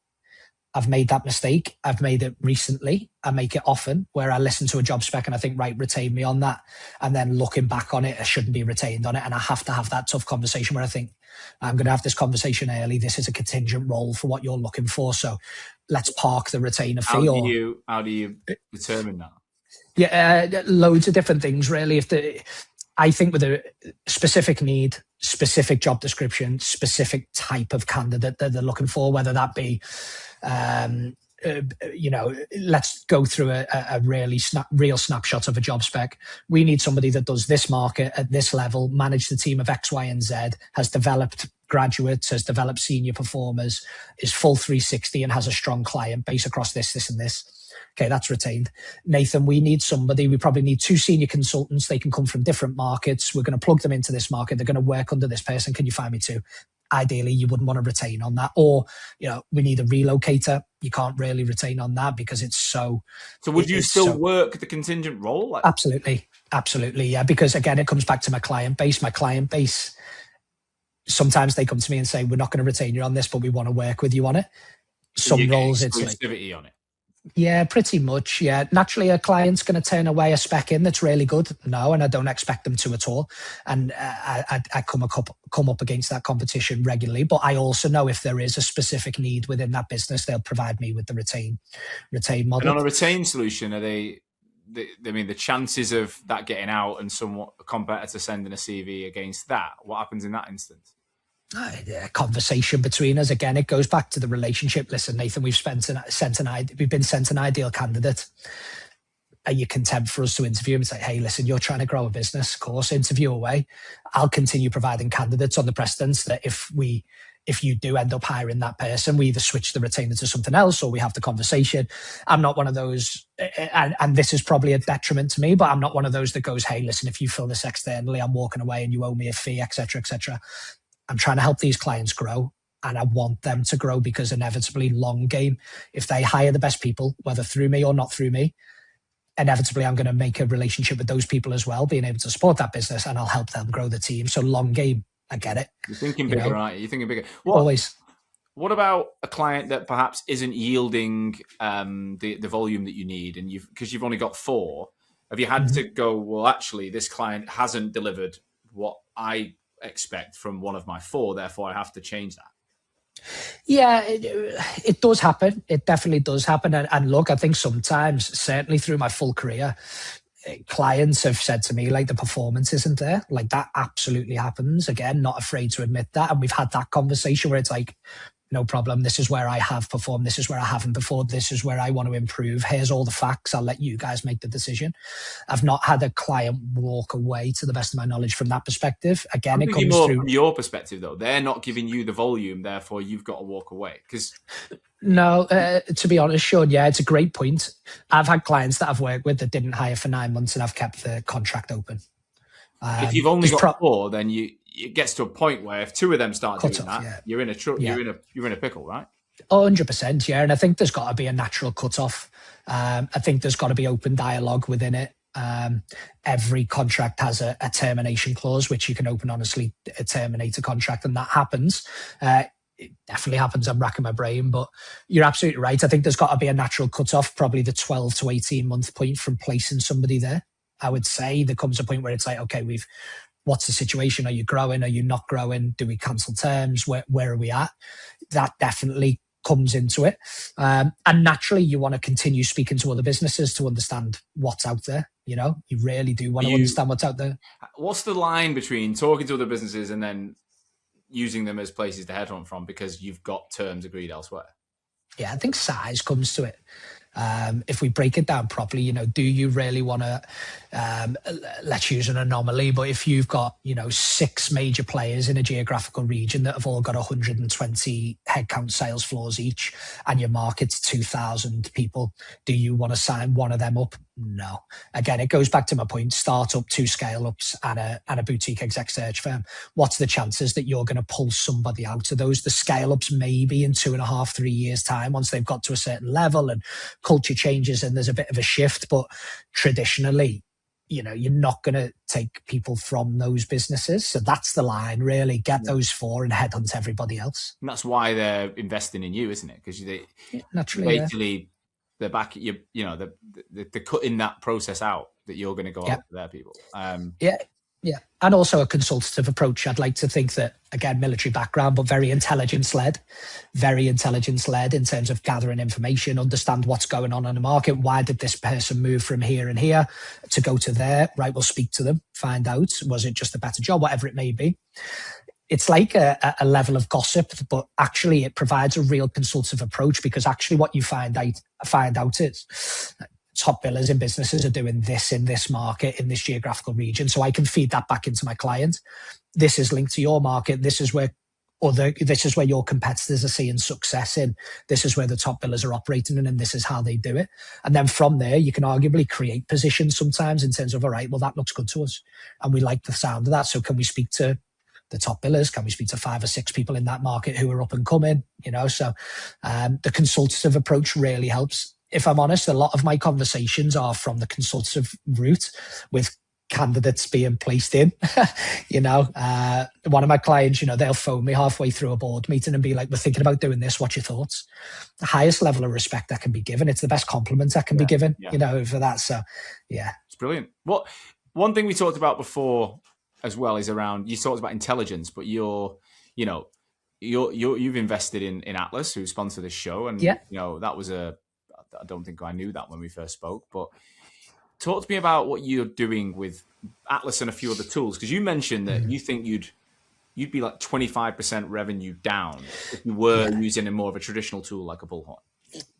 I've made that mistake. I've made it recently. I make it often, where I listen to a job spec and I think, right, retain me on that. And then looking back on it, I shouldn't be retained on it. And I have to have that tough conversation where I think, I'm going to have this conveation early. This is a contingent role for what you're looking for. So let's park the retainer fee. How do you determine that? Yeah, loads of different things, really. I think with a specific need, specific job description, specific type of candidate that they're looking for, whether that be, let's go through a real snapshot of a job spec. We need somebody that does this market at this level, manage the team of X, Y, and Z, has developed graduates, has developed senior performers, is full 360 and has a strong client base across this, and this. Okay, that's retained. Nathan, we probably need 2 senior consultants. They can come from different markets. We're going to plug them into this market. They're going to work under this person. Can you find me 2? Ideally, you wouldn't want to retain on that. Or, we need a relocator. You can't really retain on that because it's so... So would you still work the contingent role? Absolutely. Yeah. Because again, it comes back to my client base. My client base, sometimes they come to me and say, we're not going to retain you on this, but we want to work with you on it. Some roles, it's like... exclusivity on it. Yeah, pretty much. Yeah. Naturally, a client's going to turn away a spec in that's really good. No, and I don't expect them to at all. And I come up against that competition regularly. But I also know if there is a specific need within that business, they'll provide me with the retain model. And on a retain solution, the chances of that getting out and somewhat a competitor sending a CV against that, what happens in that instance? A conversation between us. Again, it goes back to the relationship. Listen, Nathan, we've been sent an ideal candidate. Are you content for us to interview him and say, hey, listen, you're trying to grow a business, of course, interview away. I'll continue providing candidates on the precedence that if you do end up hiring that person, we either switch the retainer to something else or we have the conversation. I'm not one of those, and this is probably a detriment to me, but I'm not one of those that goes, hey, listen, if you fill this externally, I'm walking away and you owe me a fee, etc., etc. I'm trying to help these clients grow, and I want them to grow because inevitably, long game, if they hire the best people, whether through me or not through me, inevitably I'm going to make a relationship with those people as well, being able to support that business, and I'll help them grow the team. So long game, I get it. You're thinking bigger, aren't you? You're thinking bigger. Always. What about a client that perhaps isn't yielding the volume that you need, and because you've only got 4, have you had to go, well, actually, this client hasn't delivered what I expect from one of my 4, therefore I have to change that? Yeah, it does happen. It definitely does happen. And look, I think sometimes, certainly through my full career, clients have said to me, like, the performance isn't there. Like, that absolutely happens. Again, not afraid to admit that. And we've had that conversation where it's like, no problem. This is where I have performed. This is where I haven't performed. This is where I want to improve. Here's all the facts. I'll let you guys make the decision. I've not had a client walk away, to the best of my knowledge, from that perspective. Again, it comes through from your perspective, though. They're not giving you the volume, therefore you've got to walk away. No, to be honest, Sean, yeah, it's a great point. I've had clients that I've worked with that didn't hire for 9 months, and I've kept the contract open. If you've only got 4, then it gets to a point where if 2 of them start doing that, you're in a pickle, right? 100%, yeah. And I think there's got to be a natural cutoff. I think there's got to be open dialogue within it. Every contract has a termination clause, which you can open honestly terminate a contract, and that happens. It definitely happens. I'm racking my brain, but you're absolutely right. I think there's got to be a natural cutoff, probably the 12 to 18 month point from placing somebody there. I would say there comes a point where it's like, okay, what's the situation? Are you growing? Are you not growing? Do we cancel terms? Where are we at? That definitely comes into it. And naturally, you want to continue speaking to other businesses to understand what's out there. You really do want to understand what's out there. What's the line between talking to other businesses and then using them as places to headhunt from because you've got terms agreed elsewhere? Yeah, I think size comes to it. If we break it down properly, do you really want to, let's use an anomaly, but if you've got, 6 major players in a geographical region that have all got 120 headcount sales floors each, and your market's 2,000 people, do you want to sign one of them up? No. Again, it goes back to my point, startup, 2 scale-ups and a boutique exec search firm. What's the chances that you're going to pull somebody out of those? The scale-ups maybe in 2.5, 3 years time, once they've got to a certain level and culture changes and there's a bit of a shift. But traditionally, you're not going to take people from those businesses. So that's the line, really. Get those 4 and headhunt everybody else. And that's why they're investing in you, isn't it? Because naturally, basically, they're back at you. They're cutting that process out that you're going to go out to their people. Yeah. And also a consultative approach. I'd like to think that, again, military background, but very intelligence-led in terms of gathering information, understand what's going on in the market. Why did this person move from here and here to go to there? Right, we'll speak to them, find out. Was it just a better job? Whatever it may be. It's like a level of gossip, but actually it provides a real consultative approach, because actually what you find out is top billers in businesses are doing this in this market, in this geographical region. So I can feed that back into my client. This is linked to your market. This is where your competitors are seeing success in. This is where the top billers are operating in, and this is how they do it. And then from there, you can arguably create positions sometimes in terms of, all right, well, that looks good to us, and we like the sound of that. So can we speak to the top billers? Can we speak to 5 or 6 people in that market who are up and coming? So the consultative approach really helps. If I'm honest, a lot of my conversations are from the consultative route, with candidates being placed in. One of my clients, they'll phone me halfway through a board meeting and be like, we're thinking about doing this. What's your thoughts? The highest level of respect that can be given. It's the best compliment that can be given, for that. So, yeah. It's brilliant. One thing we talked about before as well is around, you talked about intelligence, but you've invested in Atlas, who sponsored this show. And, that was I don't think I knew that when we first spoke, but talk to me about what you're doing with Atlas and a few other tools. Because you mentioned that you think you'd be like 25% revenue down if you were using a more of a traditional tool like a Bullhorn.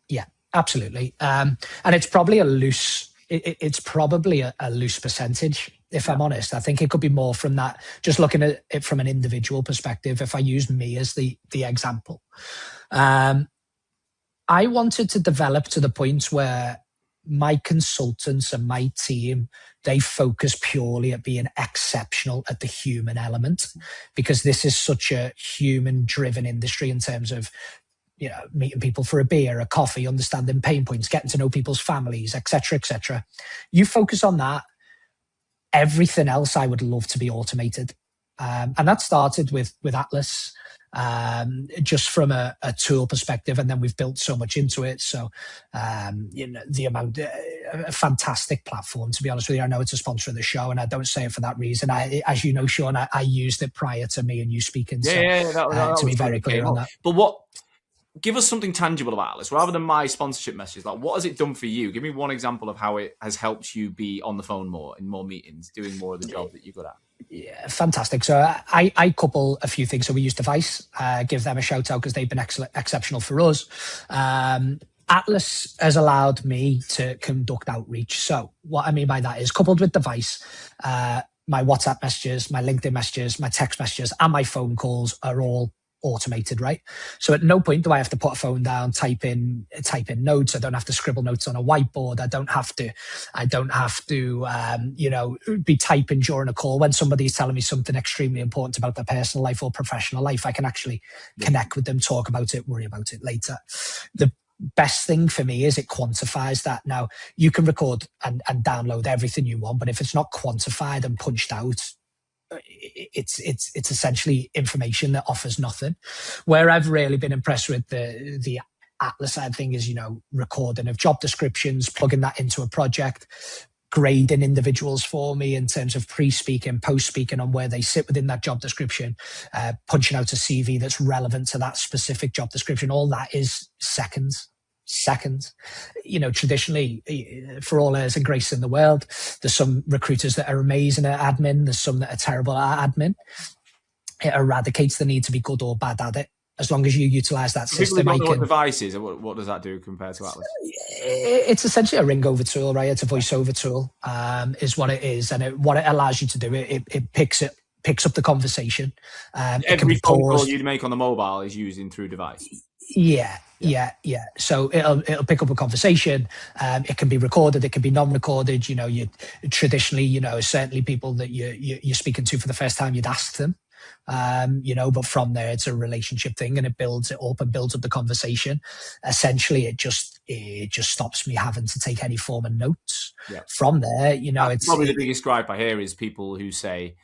Yeah, absolutely. And it's probably a loose percentage, if I'm honest. I think it could be more from that, just looking at it from an individual perspective. If I use me as the example, I wanted to develop to the point where my consultants and my team, they focus purely at being exceptional at the human element, because this is such a human-driven industry in terms of, meeting people for a beer, a coffee, understanding pain points, getting to know people's families, etc., etc. You focus on that. Everything else I would love to be automated. And that started with Atlas, just from a tool perspective, and then we've built so much into it. So the amount, a fantastic platform, to be honest with you. I know it's a sponsor of the show, and I don't say it for that reason. As you know, Sean, I used it prior to me and you speaking. To be very clear on that. But give us something tangible about Atlas rather than my sponsorship messages. Like, what has it done for you? Give me one example of how it has helped you be on the phone more, in more meetings, doing more of the job that you're good at. Yeah, fantastic. So I couple a few things. So we use Device, give them a shout out because they've been exceptional for us. Atlas has allowed me to conduct outreach. So what I mean by that is, coupled with Device, my WhatsApp messages, my LinkedIn messages, my text messages, and my phone calls are all automated, right? So at no point do I have to put a phone down, type in notes. I don't have to scribble notes on a whiteboard. I don't have to be typing during a call. When somebody's telling me something extremely important about their personal life or professional life, I can actually connect with them, talk about it, worry about it later. The best thing for me is it quantifies that. Now, you can record and download everything you want, but if it's not quantified and punched out, it's essentially information that offers nothing. Where I've really been impressed with the Atlas side thing is, recording of job descriptions, plugging that into a project, grading individuals for me in terms of pre-speaking, post-speaking on where they sit within that job description, punching out a CV that's relevant to that specific job description. All that is seconds. Traditionally, for all airs and grace in the world, there's some recruiters that are amazing at admin. There's some that are terrible at admin. It eradicates the need to be good or bad at it. As long as you utilize that system. People don't know what Device is. What does that do compared to Atlas? It's essentially a ring over tool, right? It's a voice over tool, is what it is. And what it allows you to do, it picks up the conversation. Every phone call you'd make on the mobile is using through Device. Yeah. So it'll pick up a conversation. It can be recorded. It can be non-recorded. You traditionally, certainly people that you're speaking to for the first time, you'd ask them. But from there, it's a relationship thing, and it builds it up and builds up the conversation. Essentially, it just stops me having to take any form of notes. Yeah. From there, it's probably the biggest gripe I hear is people who say,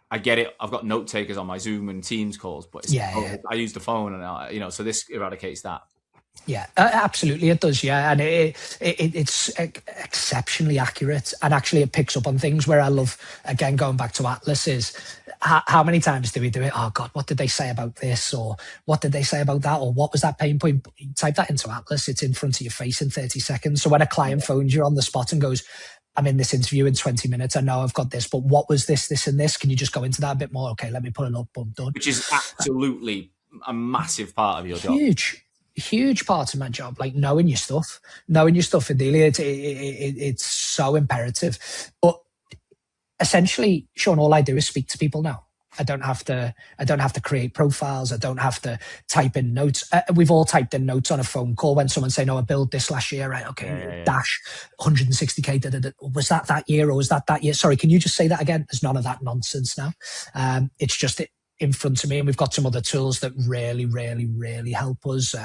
I get it, I've got note takers on my Zoom and Teams calls, but I use the phone, and so this eradicates that. Yeah, absolutely, it does. Yeah, and it's exceptionally accurate, and actually it picks up on things. Where I love, again, going back to Atlas, is how many times do we do it? Oh God, what did they say about this, or what did they say about that, or what was that pain point? Type that into Atlas; it's in front of your face in 30 seconds. So when a client phones you on the spot and goes, I'm in this interview in 20 minutes. I know I've got this, but what was this, and this? Can you just go into that a bit more? Okay, let me put it up. Boom, done. Which is absolutely a massive part of your job. Huge part of my job, like knowing your stuff, Adelia. It's so imperative. But essentially, Sean, all I do is speak to people now. I don't have to create profiles. I don't have to type in notes. We've all typed in notes on a phone call when someone's saying, "Oh, I built this last year." Right? Okay. Dash 160K. Was that year, or was that year? Sorry, can you just say that again? There's none of that nonsense now. It's just in front of me, and we've got some other tools that really help us.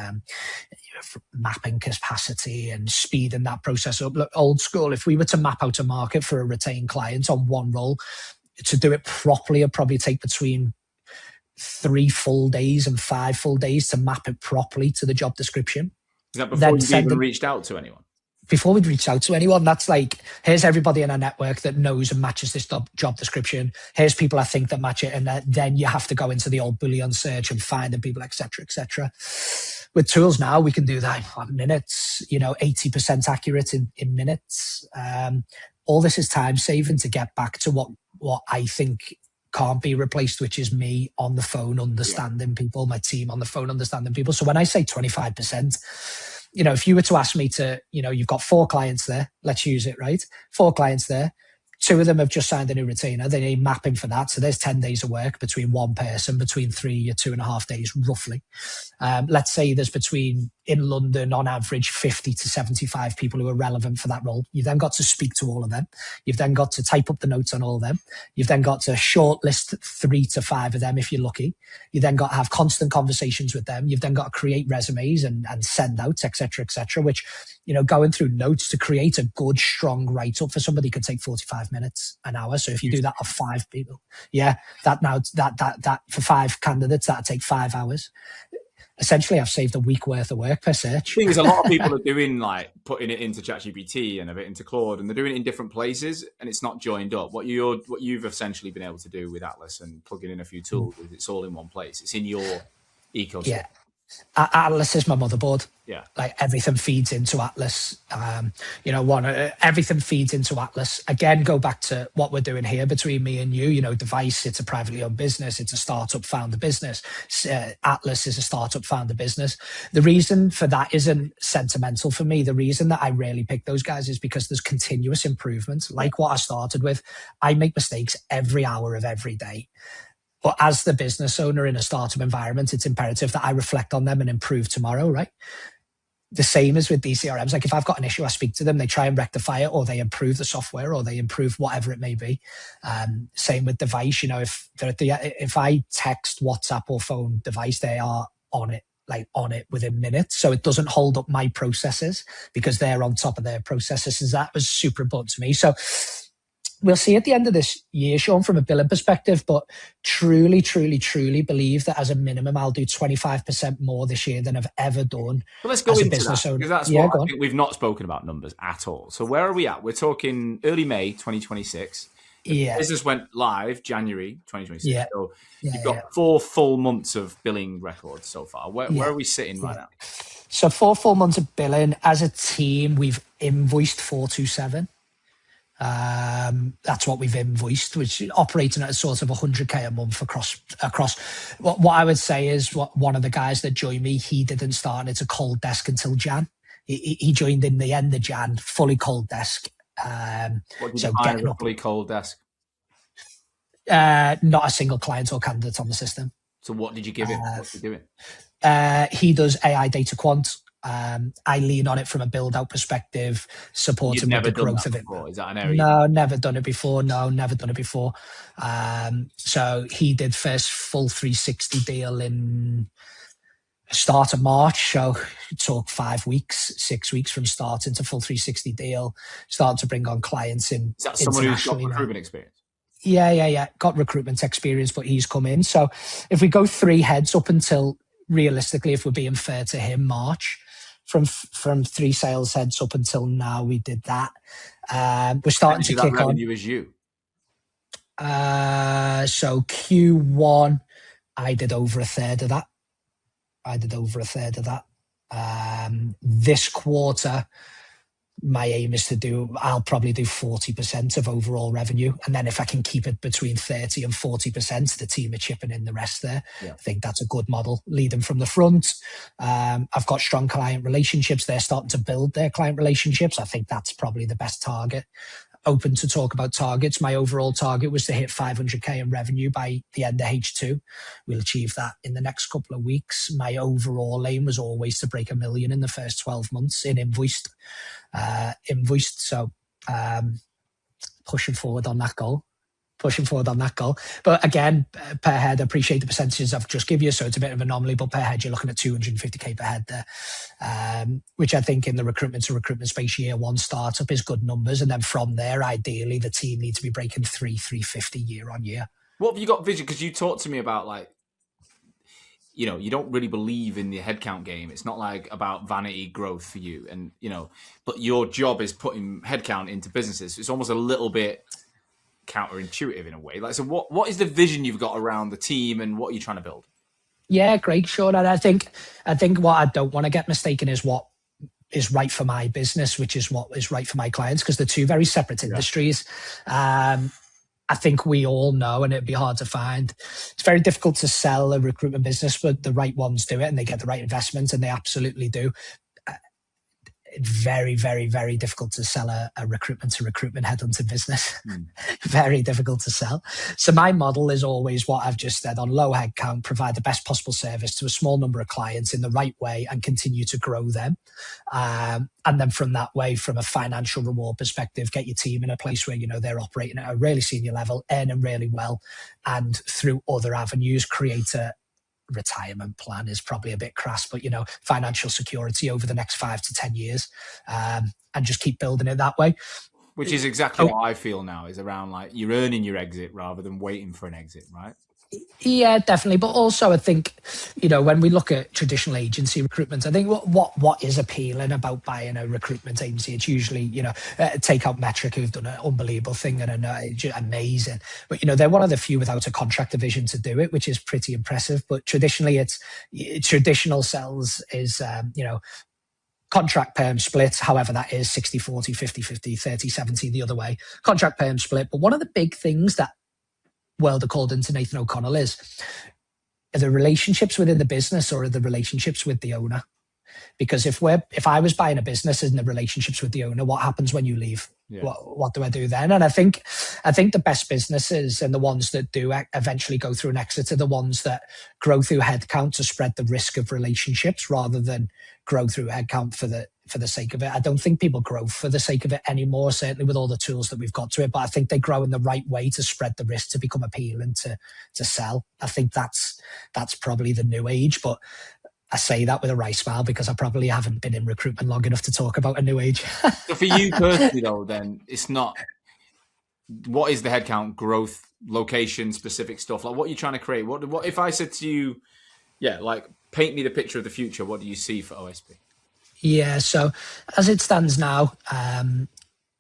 Mapping capacity and speeding that process up. Look, old school, if we were to map out a market for a retained client on one role, to do it properly, it'd probably take between 3 full days and 5 full days to map it properly to the job description. Is that before you've even reached out to anyone? Before we'd reached out to anyone, that's like, here's everybody in our network that knows and matches this job description. Here's people I think that match it. And then you have to go into the old Boolean search and find the people, etc., etc. With tools now, we can do that in minutes, 80% accurate in minutes. All this is time saving to get back to what I think can't be replaced, which is me on the phone understanding people, my team on the phone understanding people. So when I say 25%, if you were to ask me to, you've got 4 clients there, let's use it, right? 4 clients there. 2 of them have just signed a new retainer. They need mapping for that. So there's 10 days of work between one person, between 3 or 2.5 days, roughly. Let's say there's in London, on average, 50 to 75 people who are relevant for that role. You've then got to speak to all of them. You've then got to type up the notes on all of them. You've then got to shortlist 3 to 5 of them if you're lucky. You then got to have constant conversations with them. You've then got to create resumes and send out, etc., which, going through notes to create a good, strong write-up for somebody could take 45 minutes, an hour. So if you do that of 5 people, that for 5 candidates, that'd take 5 hours. Essentially, I've saved a week worth of work per search. The thing is, a lot of people are doing putting it into ChatGPT and a bit into Claude, and they're doing it in different places, and it's not joined up. What you've essentially been able to do with Atlas and plugging in a few tools, it's all in one place. It's in your ecosystem. Yeah. Atlas is my motherboard. Yeah. Like everything feeds into Atlas. Everything feeds into Atlas. Again, go back to what we're doing here between me and you. Device, it's a privately owned business. It's a startup founder business. Atlas is a startup founder business. The reason for that isn't sentimental for me. The reason that I really pick those guys is because there's continuous improvement. Like what I started with, I make mistakes every hour of every day. But as the business owner in a startup environment, it's imperative that I reflect on them and improve tomorrow, right? The same as with these CRMs. Like if I've got an issue, I speak to them, they try and rectify it, or they improve the software, or they improve whatever it may be. Same with device. If I text, WhatsApp, or phone device, they are on it within minutes. So it doesn't hold up my processes because they're on top of their processes. That was super important to me. So we'll see at the end of this year, Sean, from a billing perspective, but truly, truly, truly believe that as a minimum, I'll do 25% more this year than I've ever done. But let's go as into a business that, owner. because that's what I think we've not spoken about numbers at all. So where are we at? We're talking early May 2026. The business went live January 2026. Yeah. So you've got 4 full months of billing records so far. Where are we sitting right now? So 4 full months of billing. As a team, we've invoiced 427. That's what we've invoiced, which is operating at a sort of 100k a month across. What I would say is, one of the guys that joined me, he didn't start into cold desk until Jan. He joined in the end of Jan, fully cold desk. What did you find a fully cold desk? Not a single client or candidate on the system. So what did you give him? What's he doing? He does AI data quant. I lean on it from a build-out perspective, supporting with the growth of it. Is that an area? No, never done it before. So he did first full 360 deal in start of March. So it took 5 weeks, 6 weeks from starting to full 360 deal, starting to bring on clients in. Is that someone who's got recruitment experience? Yeah. Got recruitment experience, but he's come in. So if we go 3 heads up until, realistically, if we're being fair to him, March, from 3 sales heads up until now, we did that. We're starting to kick on. Revenue as you. So Q1, I did over a third of that. This quarter, my aim is I'll probably do 40% of overall revenue. And then if I can keep it between 30 and 40%, the team are chipping in the rest there. Yeah. I think that's a good model, leading from the front. I've got strong client relationships. They're starting to build their client relationships. I think that's probably the best target. Open to talk about targets. My overall target was to hit 500k in revenue by the end of H2. We'll achieve that in the next couple of weeks. My overall aim was always to break 1 million in the first 12 months in invoiced. So pushing forward on that goal. But again, per head, I appreciate the percentages I've just given you, so it's a bit of an anomaly, but per head, you're looking at 250k per head there, which I think in the recruitment to recruitment space, year 1 startup is good numbers. And then from there, ideally, the team needs to be breaking 350 year on year. What have you got vision? Because you talked to me about you don't really believe in the headcount game. It's not about vanity growth for you. And, but your job is putting headcount into businesses. It's almost a little bit counterintuitive in a way. So what is the vision you've got around the team and what are you trying to build? Yeah, great, Sean. And I think what I don't want to get mistaken is what is right for my business, which is what is right for my clients, because they're 2 very separate industries. I think we all know, and it'd be hard to find. It's very difficult to sell a recruitment business, but the right ones do it and they get the right investment, and they absolutely do. Very, very, very difficult to sell a recruitment to recruitment headhunter business. Very difficult to sell. So my model is always what I've just said: on low headcount, provide the best possible service to a small number of clients in the right way and continue to grow them. And then from that way, from a financial reward perspective, get your team in a place where, they're operating at a really senior level, earning really well, and through other avenues, create a retirement plan is probably a bit crass, but financial security over the next 5 to 10 years, and just keep building it that way. Which is exactly what I feel now, is around you're earning your exit rather than waiting for an exit, right? Yeah, definitely. But also, I think, when we look at traditional agency recruitment, I think what is appealing about buying a recruitment agency, it's usually, Take Out Metric, who've done an unbelievable thing and amazing. But, they're one of the few without a contract division to do it, which is pretty impressive. But traditionally, traditional sales is, contract perm split, however that is 60-40, 50-50, 30-70 the other way, contract perm split. But one of the big things that world according to Nathan O'Connell are the relationships within the business or are the relationships with the owner? Because if I was buying a business in the relationships with the owner, what happens when you leave? Yeah. What do I do then? And I think the best businesses and the ones that do eventually go through an exit are the ones that grow through headcount to spread the risk of relationships rather than grow through headcount for the sake of it. I don't think people grow for the sake of it anymore, certainly with all the tools that we've got to it, but I think they grow in the right way to spread the risk to become appealing to sell. I think that's probably the new age, but I say that with a wry smile because I probably haven't been in recruitment long enough to talk about a new age. So for you personally though, then it's not, what is the headcount growth, location, specific stuff? Like what are you trying to create? What if I said to you, paint me the picture of the future, what do you see for OSP? Yeah, so as it stands now,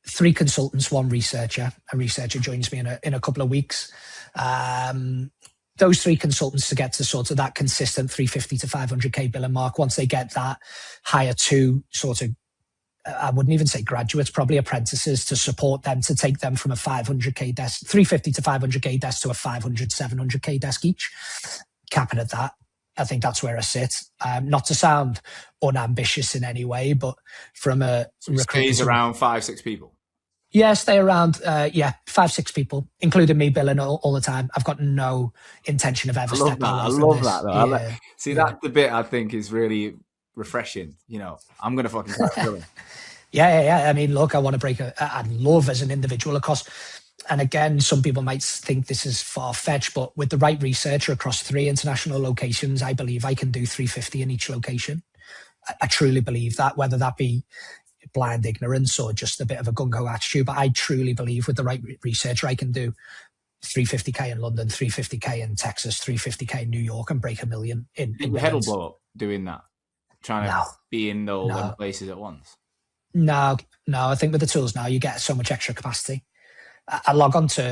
3 consultants, 1 researcher. A researcher joins me in a couple of weeks. Those 3 consultants to get to sort of that consistent 350 to 500k billing mark. Once they get that, hire 2 sort of, I wouldn't even say graduates, probably apprentices to support them to take them from a 500k desk, 350 to 500k desk to a 500, 700k desk each. Capping at that. I think that's where I sit. Not to sound unambitious in any way, but from a stays around 5-6 people. Yeah, stay around. 5-6 people, including me billing all the time. I've got no intention of ever stepping away from this. I love that. Though. That's the bit I think is really refreshing. I'm going to fucking start billing. Yeah. I mean, look, I want to break I love as an individual across. And again, some people might think this is far-fetched, but with the right researcher across 3 international locations, I believe I can do 350 in each location. I truly believe that, whether that be blind ignorance or just a bit of a gung-ho attitude, but I truly believe with the right researcher, I can do 350k in London, 350k in Texas, 350k in New York and break $1 million in your head will blow up doing that, trying to be in all them places at once. No, I think with the tools now, you get so much extra capacity. I log onto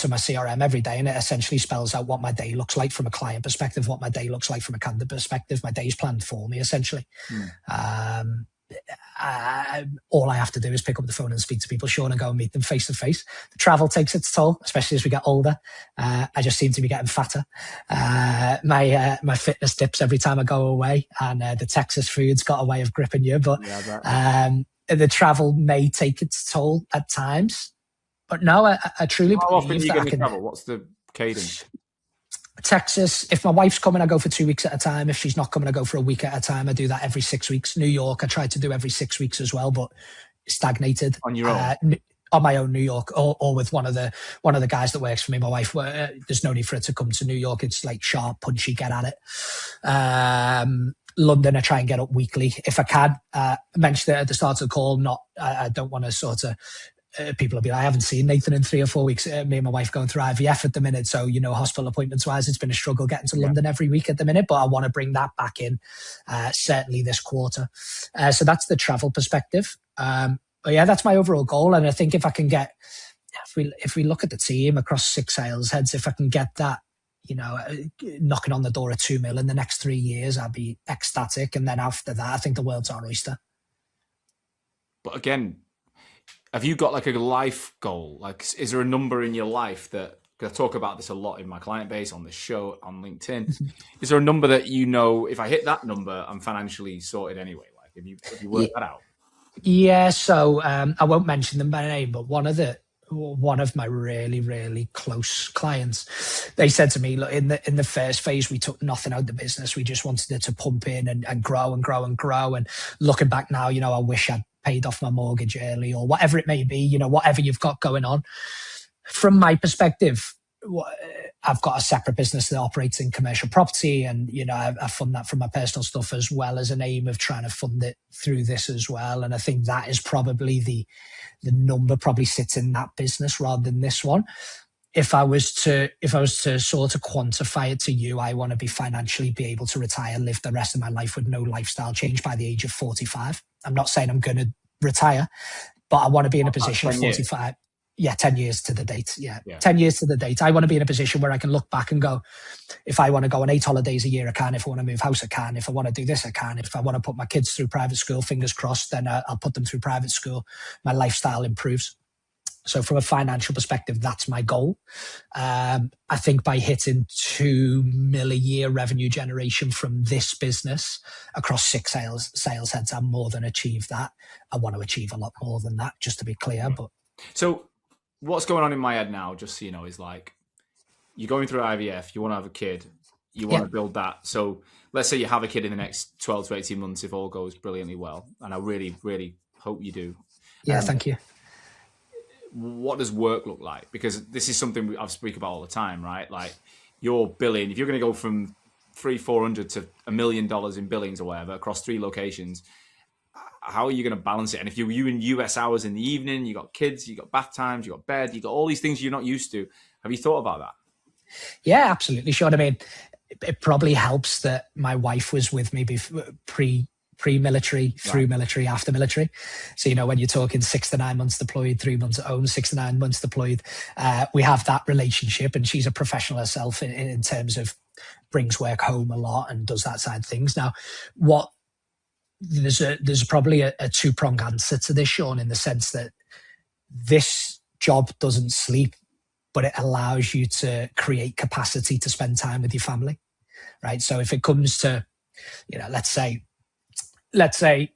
my CRM every day and it essentially spells out what my day looks like from a client perspective, what my day looks like from a candidate perspective. My day's planned for me, essentially. All I have to do is pick up the phone and speak to people, Sean, and go and meet them face to face. The travel takes its toll, especially as we get older. I just seem to be getting fatter. My fitness dips every time I go away, and the Texas food's got a way of gripping you. But the travel may take its toll at times. But no, I truly believe. How often are you going to travel? What's the cadence? Texas, if my wife's coming, I go for 2 weeks at a time. If she's not coming, I go for a week at a time. I do that every 6 weeks. New York, I tried to do every 6 weeks as well, but stagnated. On your own? On my own, New York, or with one of the guys that works for me, my wife. There's no need for her to come to New York. It's like sharp, punchy, get at it. London, I try and get up weekly if I can. I mentioned it at the start of the call. I don't want to sort of. People will be like, I haven't seen Nathan in 3 or 4 weeks. Me and my wife going through IVF at the minute. So, hospital appointments wise, it's been a struggle getting to London every week at the minute, but I want to bring that back in, certainly this quarter. So that's the travel perspective. But yeah, that's my overall goal. And I think if I can get, if we look at the team across 6 sales heads, if I can get that, knocking on the door at 2 mil in the next 3 years, I'd be ecstatic. And then after that, I think the world's our oyster. But again, have you got like a life goal? Like, is there a number in your life that, because I talk about this a lot in my client base, on this show, on LinkedIn. Is there a number that if I hit that number, I'm financially sorted anyway? Like, have you worked that out? Yeah, so I won't mention them by name, but one of my really, really close clients, they said to me, look, in the first phase, we took nothing out of the business. We just wanted it to pump in and grow and grow and grow. And looking back now, I wish I'd paid off my mortgage early or whatever it may be, whatever you've got going on. From my perspective, I've got a separate business that operates in commercial property, and I fund that from my personal stuff as well as an aim of trying to fund it through this as well. And I think that is probably the number probably sits in that business rather than this one. if I was to sort of quantify it to you, I want to be financially be able to retire, live the rest of my life with no lifestyle change by the age of 45. I'm not saying I'm going to retire, but I want to be in a position at 45. Yeah, 10 years to the date. Yeah, 10 years to the date. I want to be in a position where I can look back and go, if I want to go on 8 holidays a year, I can. If I want to move house, I can. If I want to do this, I can. If I want to put my kids through private school, fingers crossed, then I'll put them through private school. My lifestyle improves. So from a financial perspective, that's my goal. I think by hitting 2 million a year revenue generation from this business across 6 sales heads, I'm more than achieved that. I want to achieve a lot more than that, just to be clear. But so what's going on in my head now, just so you know, is like you're going through IVF, you want to have a kid, you want to build that. So let's say you have a kid in the next 12 to 18 months if all goes brilliantly well. And I really, really hope you do. Yeah, thank you. What does work look like? Because this is something I speak about all the time, right? Like you're billing, if you're going to go from 300-400 to $1 million in billings or whatever across 3 locations, how are you going to balance it? And if you're in US hours in the evening, you got kids, you got bath times, you got bed, you got all these things you're not used to. Have you thought about that? Yeah, absolutely. Sean, I mean, it probably helps that my wife was with me pre-military, through military, after military. So, you know, when you're talking 6 to 9 months deployed, 3 months at home, 6 to 9 months deployed, we have that relationship, and she's a professional herself in terms of brings work home a lot and does that side of things. Now, there's probably a 2-pronged answer to this, Sean, in the sense that this job doesn't sleep, but it allows you to create capacity to spend time with your family, right? So if it comes to, you know, let's say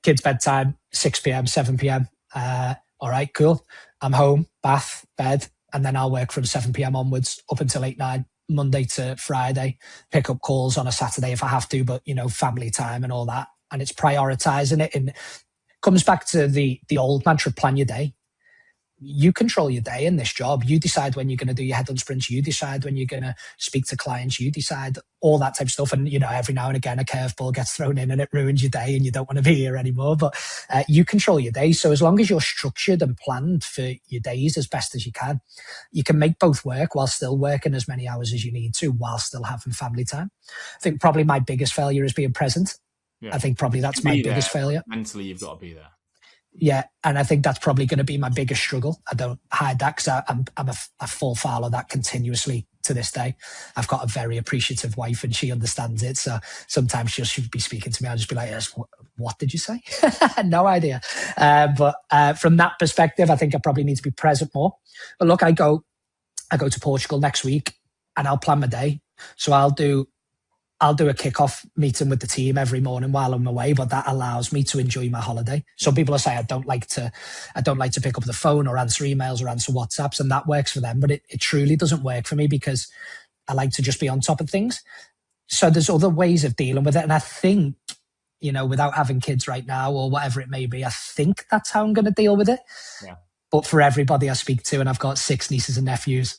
kids bedtime, 6 p.m., 7 p.m. All right, cool. I'm home, bath, bed, and then I'll work from 7 p.m. onwards up until 8, 9, Monday to Friday, pick up calls on a Saturday if I have to, but, you know, family time and all that. And it's prioritizing it. And it comes back to the old mantra, plan your day. You control your day in this job. You decide when you're going to do your head-on sprints. You decide when you're going to speak to clients. You decide all that type of stuff. And, you know, every now and again, a curveball gets thrown in and it ruins your day and you don't want to be here anymore. But you control your day. So as long as you're structured and planned for your days as best as you can make both work while still working as many hours as you need to, while still having family time. I think probably my biggest failure is being present. Yeah. I think probably that's my biggest failure. Mentally, you've got to be there. Yeah, and I think that's probably going to be my biggest struggle. I don't hide that because I fall foul of that continuously to this day. I've got a very appreciative wife and she understands it. So sometimes she'll be speaking to me. I'll just be like, yes, what did you say? No idea. But from that perspective, I think I probably need to be present more. But look, I go to Portugal next week and I'll plan my day. So I'll do a kickoff meeting with the team every morning while I'm away, but that allows me to enjoy my holiday. Some people will say I don't like to pick up the phone or answer emails or answer WhatsApps, and that works for them, but it truly doesn't work for me because I like to just be on top of things. So there's other ways of dealing with it. And I think, you know, without having kids right now or whatever it may be, I think that's how I'm going to deal with it. Yeah. But for everybody I speak to, and I've got 6 nieces and nephews,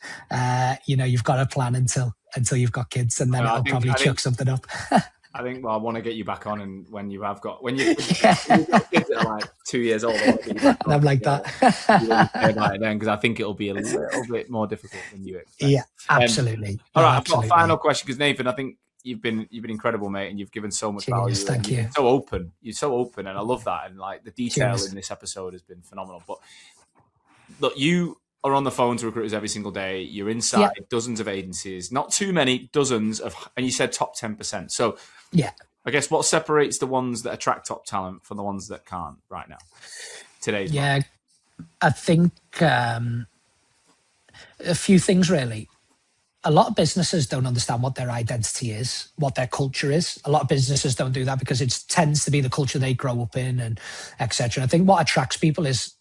you know, you've got to plan until you've got kids, and then I'll probably chuck something up. I think, well, I want to get you back on, and when you've got kids that are like 2 years old, and I'm like that. About it then, because I think it'll be a little bit more difficult than you expect. Yeah, absolutely. All right, I've got a final question because Nathan, I think you've been incredible, mate, and you've given so much value. Thank you. You're so open, and I love that, and like the detail in this episode has been phenomenal. But look, you are on the phone to recruiters every single day. You're inside dozens of agencies, not too many, dozens of, and you said top 10%. So yeah, I guess what separates the ones that attract top talent from the ones that can't right now? Today's market? I think a few things really. A lot of businesses don't understand what their identity is, what their culture is. A lot of businesses don't do that because it tends to be the culture they grow up in and etc. I think what attracts people is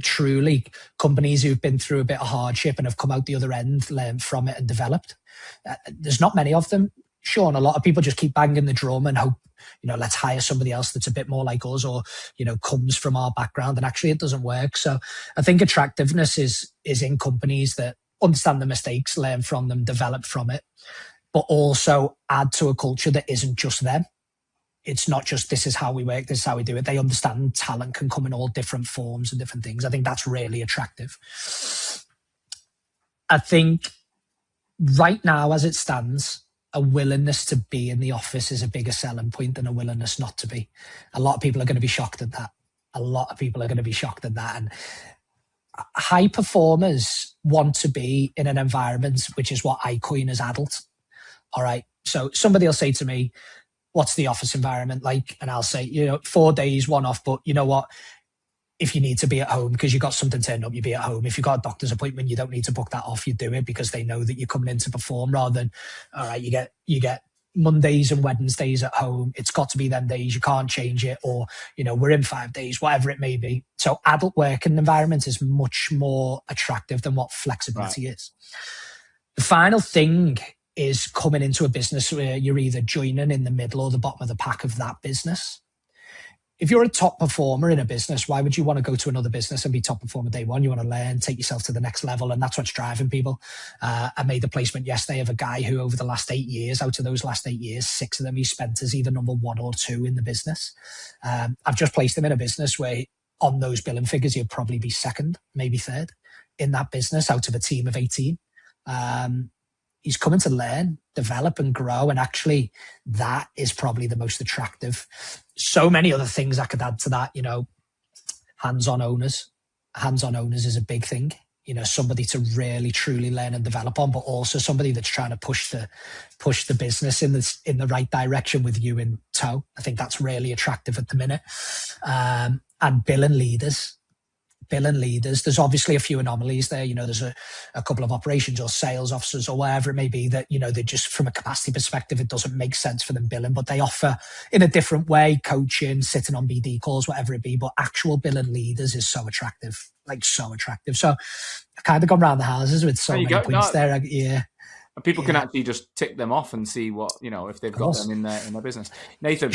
truly companies who've been through a bit of hardship and have come out the other end, learned from it and developed. There's not many of them. Sean, a lot of people just keep banging the drum and hope, you know, let's hire somebody else that's a bit more like us or, you know, comes from our background, and actually it doesn't work. So I think attractiveness is in companies that understand the mistakes, learn from them, develop from it, but also add to a culture that isn't just them. It's not just this is how we work, this is how we do it. They understand talent can come in all different forms and different things. I think that's really attractive. I think right now, as it stands, a willingness to be in the office is a bigger selling point than a willingness not to be. A lot of people are going to be shocked at that. And high performers want to be in an environment which is what I coin as adult. All right. So somebody will say to me, what's the office environment like? And I'll say, 4 days, one off, but you know what? If you need to be at home because you've got something turned up, you be at home. If you've got a doctor's appointment, you don't need to book that off. You do it because they know that you're coming in to perform, rather than, all right, you get Mondays and Wednesdays at home. It's got to be them days. You can't change it, or, we're in 5 days, whatever it may be. So adult working environment is much more attractive than what flexibility is. The final thing is coming into a business where you're either joining in the middle or the bottom of the pack of that business. If you're a top performer in a business, why would you want to go to another business and be top performer day one? You want to learn, take yourself to the next level. And that's what's driving people. I made a placement yesterday of a guy who over the last 8 years, out of those last 8 years, 6 of them he spent as either number 1 or 2 in the business. I've just placed him in a business where on those billing figures, he'll probably be 2nd, maybe 3rd in that business out of a team of 18. He's coming to learn, develop and grow. And actually that is probably the most attractive. So many other things I could add to that, hands-on owners. Hands-on owners is a big thing. Somebody to really, truly learn and develop on, but also somebody that's trying to push the business in the right direction with you in tow. I think that's really attractive at the minute. And billing leaders. There's obviously a few anomalies there. There's a couple of operations or sales officers or whatever it may be that, they just, from a capacity perspective, it doesn't make sense for them billing, but they offer in a different way, coaching, sitting on BD calls, whatever it be. But actual billing leaders is so attractive, so attractive. So I've kind of gone round the houses with so many points there. Yeah. And people can actually just tick them off and see what, if they've got them in their business. Nathan.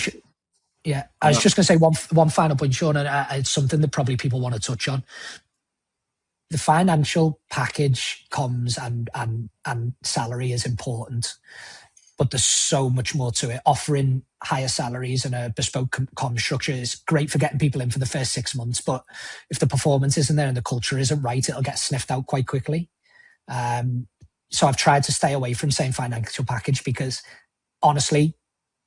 Yeah, I was just going to say one final point, Sean, and it's something that probably people want to touch on. The financial package comes and salary is important, but there's so much more to it. Offering higher salaries and a bespoke comm structure is great for getting people in for the first 6 months, but if the performance isn't there and the culture isn't right, it'll get sniffed out quite quickly. So I've tried to stay away from saying financial package because honestly,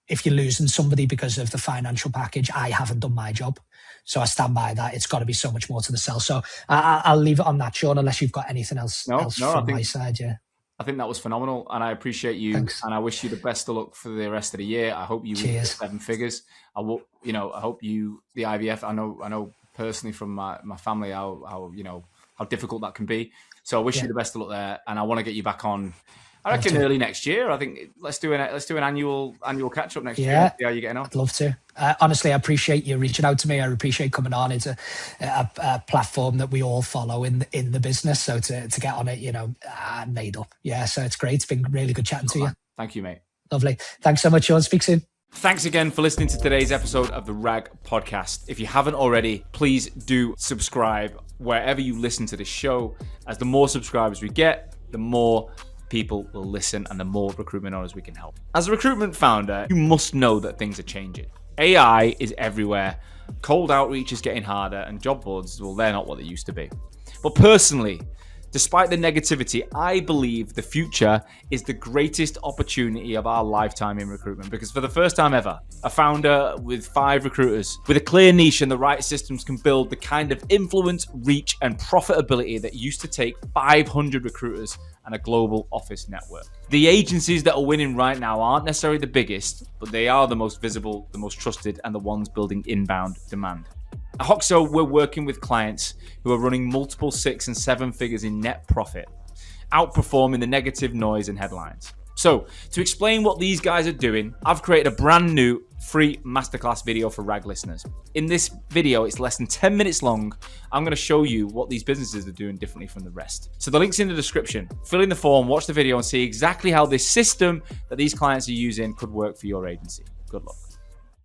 if you're losing somebody because of the financial package, I haven't done my job. So I stand by that. It's got to be so much more to the sell. So I'll leave it on that, Sean, unless you've got anything else from my side. Yeah. I think that was phenomenal, and I appreciate you. Thanks. And I wish you the best of luck for the rest of the year. I hope you reach 7 figures. I hope you, the IVF, I know personally from my family how difficult that can be. So I wish you the best of luck there, and I want to get you back on. I reckon early next year. I think let's do an annual catch up next year. See how you're getting on. I'd love to. Honestly, I appreciate you reaching out to me. I appreciate coming on. It's a platform that we all follow in the business. So to get on it, made up. Yeah, so it's great. It's been really good chatting to you. Thank you, mate. Lovely. Thanks so much, Sean. Speak soon. Thanks again for listening to today's episode of the RAG podcast. If you haven't already, please do subscribe wherever you listen to this show. As the more subscribers we get, the more people will listen and the more recruitment owners we can help. As a recruitment founder, you must know that things are changing. AI is everywhere. Cold outreach is getting harder and job boards, well, they're not what they used to be. But personally, despite the negativity, I believe the future is the greatest opportunity of our lifetime in recruitment, because for the first time ever, a founder with 5 recruiters with a clear niche and the right systems can build the kind of influence, reach, and profitability that used to take 500 recruiters and a global office network. The agencies that are winning right now aren't necessarily the biggest, but they are the most visible, the most trusted, and the ones building inbound demand. At Hoxo, we're working with clients who are running multiple 6 and 7 figures in net profit, outperforming the negative noise and headlines. So, to explain what these guys are doing, I've created a brand new free masterclass video for RAG listeners. In this video, it's less than 10 minutes long. I'm going to show you what these businesses are doing differently from the rest. So the link's in the description. Fill in the form, watch the video, and see exactly how this system that these clients are using could work for your agency. Good luck.